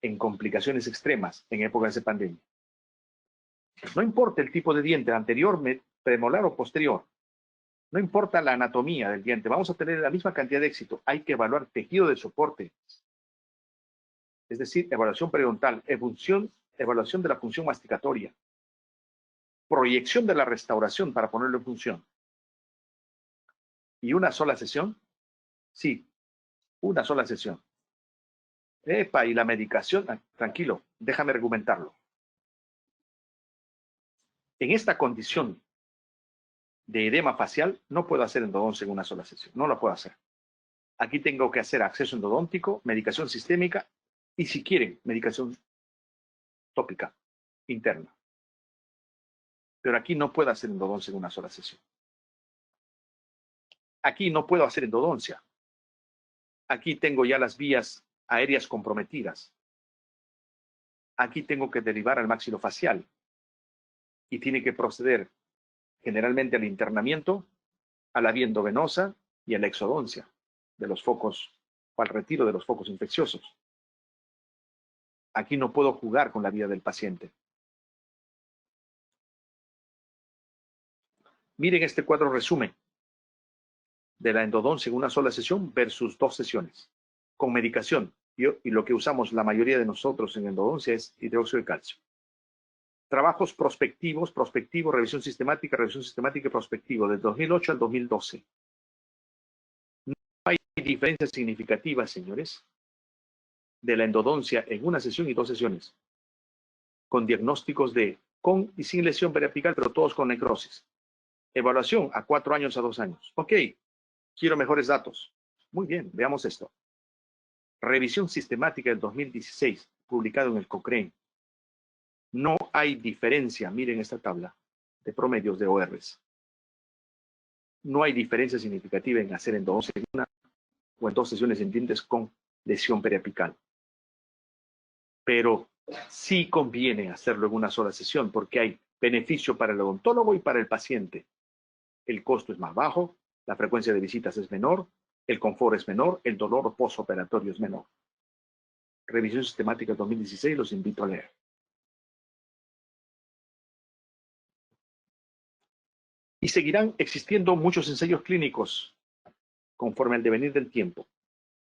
en complicaciones extremas en épocas de pandemia. No importa el tipo de diente, anterior, premolar o posterior. No importa la anatomía del diente. Vamos a tener la misma cantidad de éxito. Hay que evaluar tejido de soporte. Es decir, evaluación periodontal, evaluación de la función masticatoria, proyección de la restauración para ponerlo en función. ¿Y una sola sesión? Sí, una sola sesión. Epa, y la medicación, tranquilo, déjame argumentarlo. En esta condición de edema facial, no puedo hacer endodoncia en una sola sesión, no lo puedo hacer. Aquí tengo que hacer acceso endodóntico, medicación sistémica y, si quieren, medicación tópica interna. Pero aquí no puedo hacer endodoncia en una sola sesión. Aquí no puedo hacer endodoncia. Aquí tengo ya las vías aéreas comprometidas. Aquí tengo que derivar al maxilofacial y tiene que proceder generalmente al internamiento, a la vía endovenosa y a la exodoncia de los focos o al retiro de los focos infecciosos. Aquí no puedo jugar con la vida del paciente. Miren este cuadro resumen de la endodoncia en una sola sesión versus 2 sesiones, con medicación. Y lo que usamos la mayoría de nosotros en endodoncia es hidróxido de calcio. Trabajos prospectivos, revisión sistemática y prospectivo, del 2008 al 2012. No hay diferencias significativas, señores, de la endodoncia en una sesión y 2 sesiones, con diagnósticos de con y sin lesión periapical, pero todos con necrosis. Evaluación a 4 años a 2 años. Ok, quiero mejores datos. Muy bien, veamos esto. Revisión sistemática del 2016, publicado en el Cochrane. No hay diferencia, miren esta tabla, de promedios de ORs. No hay diferencia significativa en hacer endodoncia en una o en 2 sesiones en dientes con lesión periapical. Pero sí conviene hacerlo en una sola sesión porque hay beneficio para el odontólogo y para el paciente. El costo es más bajo, la frecuencia de visitas es menor, el confort es menor, el dolor postoperatorio es menor. Revisión sistemática 2016, los invito a leer. Y seguirán existiendo muchos ensayos clínicos conforme al devenir del tiempo,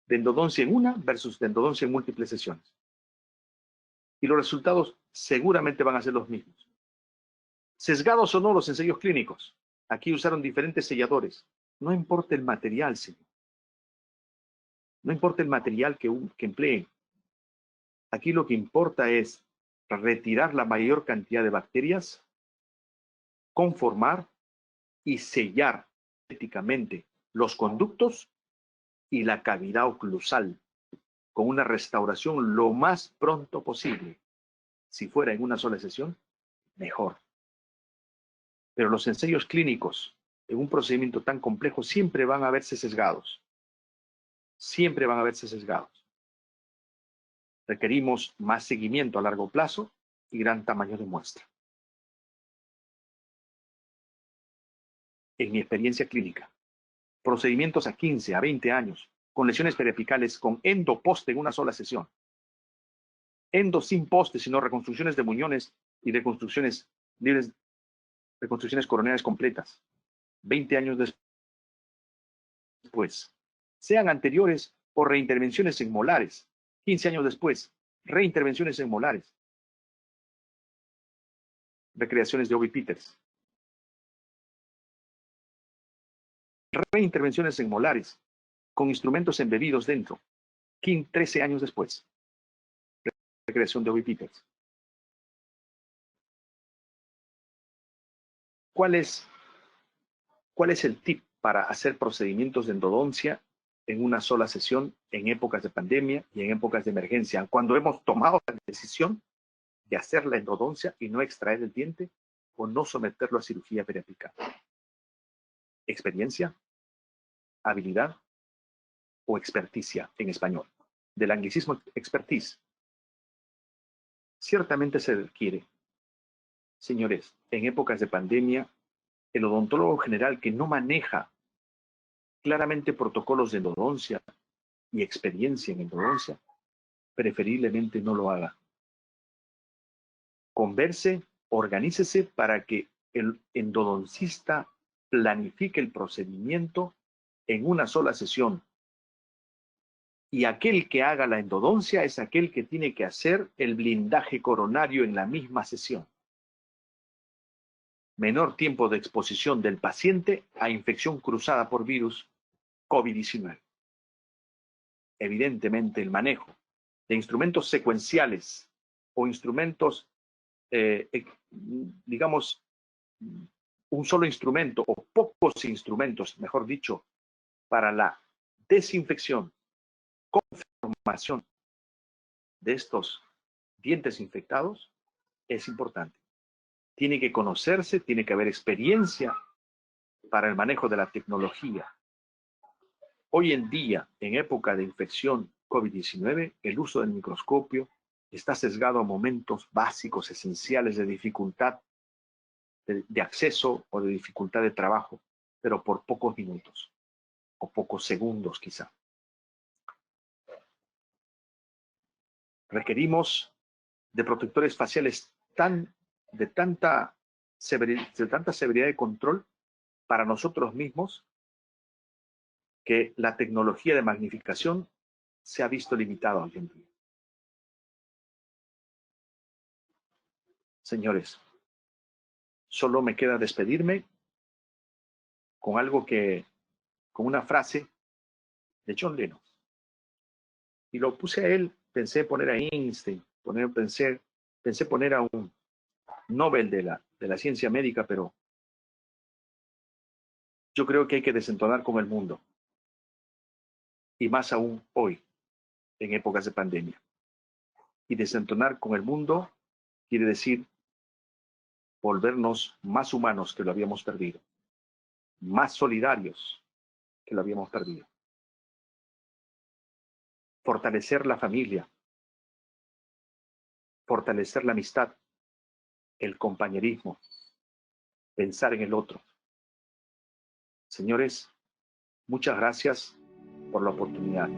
de endodoncia en una versus de endodoncia en múltiples sesiones. Y los resultados seguramente van a ser los mismos. Sesgados o no los ensayos clínicos, aquí usaron diferentes selladores. No importa el material, señor. No importa el material que empleen. Aquí lo que importa es retirar la mayor cantidad de bacterias, conformar y sellar estéticamente los conductos y la cavidad oclusal con una restauración lo más pronto posible. Si fuera en una sola sesión, mejor. Pero los ensayos clínicos en un procedimiento tan complejo siempre van a verse sesgados. Siempre van a verse sesgados. Requerimos más seguimiento a largo plazo y gran tamaño de muestra. En mi experiencia clínica, procedimientos a 15 a 20 años con lesiones periapicales con endo-poste en una sola sesión. Endo sin poste, sino reconstrucciones de muñones y reconstrucciones libres, reconstrucciones coronarias completas. 20 años después. Sean anteriores o reintervenciones en molares. 15 años después, reintervenciones en molares. Recreaciones de Obi-Peters. Reintervenciones en molares, con instrumentos embebidos dentro. 13 años después. Recreación de Obi-Peters. ¿Cuál es el tip para hacer procedimientos de endodoncia en una sola sesión en épocas de pandemia y en épocas de emergencia? Cuando hemos tomado la decisión de hacer la endodoncia y no extraer el diente o no someterlo a cirugía periapical. Experiencia, habilidad o experticia en español. Del anglicismo expertise. Ciertamente se requiere, señores, en épocas de pandemia, el odontólogo general que no maneja claramente protocolos de endodoncia y experiencia en endodoncia, preferiblemente no lo haga. Converse, organícese para que el endodoncista planifique el procedimiento en una sola sesión. Y aquel que haga la endodoncia es aquel que tiene que hacer el blindaje coronario en la misma sesión. Menor tiempo de exposición del paciente a infección cruzada por virus COVID-19. Evidentemente, el manejo de instrumentos secuenciales o instrumentos, digamos, un solo instrumento o pocos instrumentos, mejor dicho, para la desinfección, conformación de estos dientes infectados es importante. Tiene que conocerse, tiene que haber experiencia para el manejo de la tecnología Hoy en día, en época de infección COVID-19, el uso del microscopio está sesgado a momentos básicos, esenciales de dificultad de acceso o de dificultad de trabajo, pero por pocos minutos o pocos segundos quizá. Requerimos de protectores faciales de tanta severidad de control para nosotros mismos que la tecnología de magnificación se ha visto limitada hoy en día. Señores, solo me queda despedirme con con una frase de John Lennon. Y lo puse a él, pensé poner a Einstein, pensé poner a un Nobel de la ciencia médica, pero yo creo que hay que desentonar con el mundo. Y más aún hoy, en épocas de pandemia. Y desentonar con el mundo quiere decir volvernos más humanos que lo habíamos perdido, más solidarios que lo habíamos perdido. Fortalecer la familia, fortalecer la amistad, el compañerismo, pensar en el otro. Señores, muchas gracias por la oportunidad.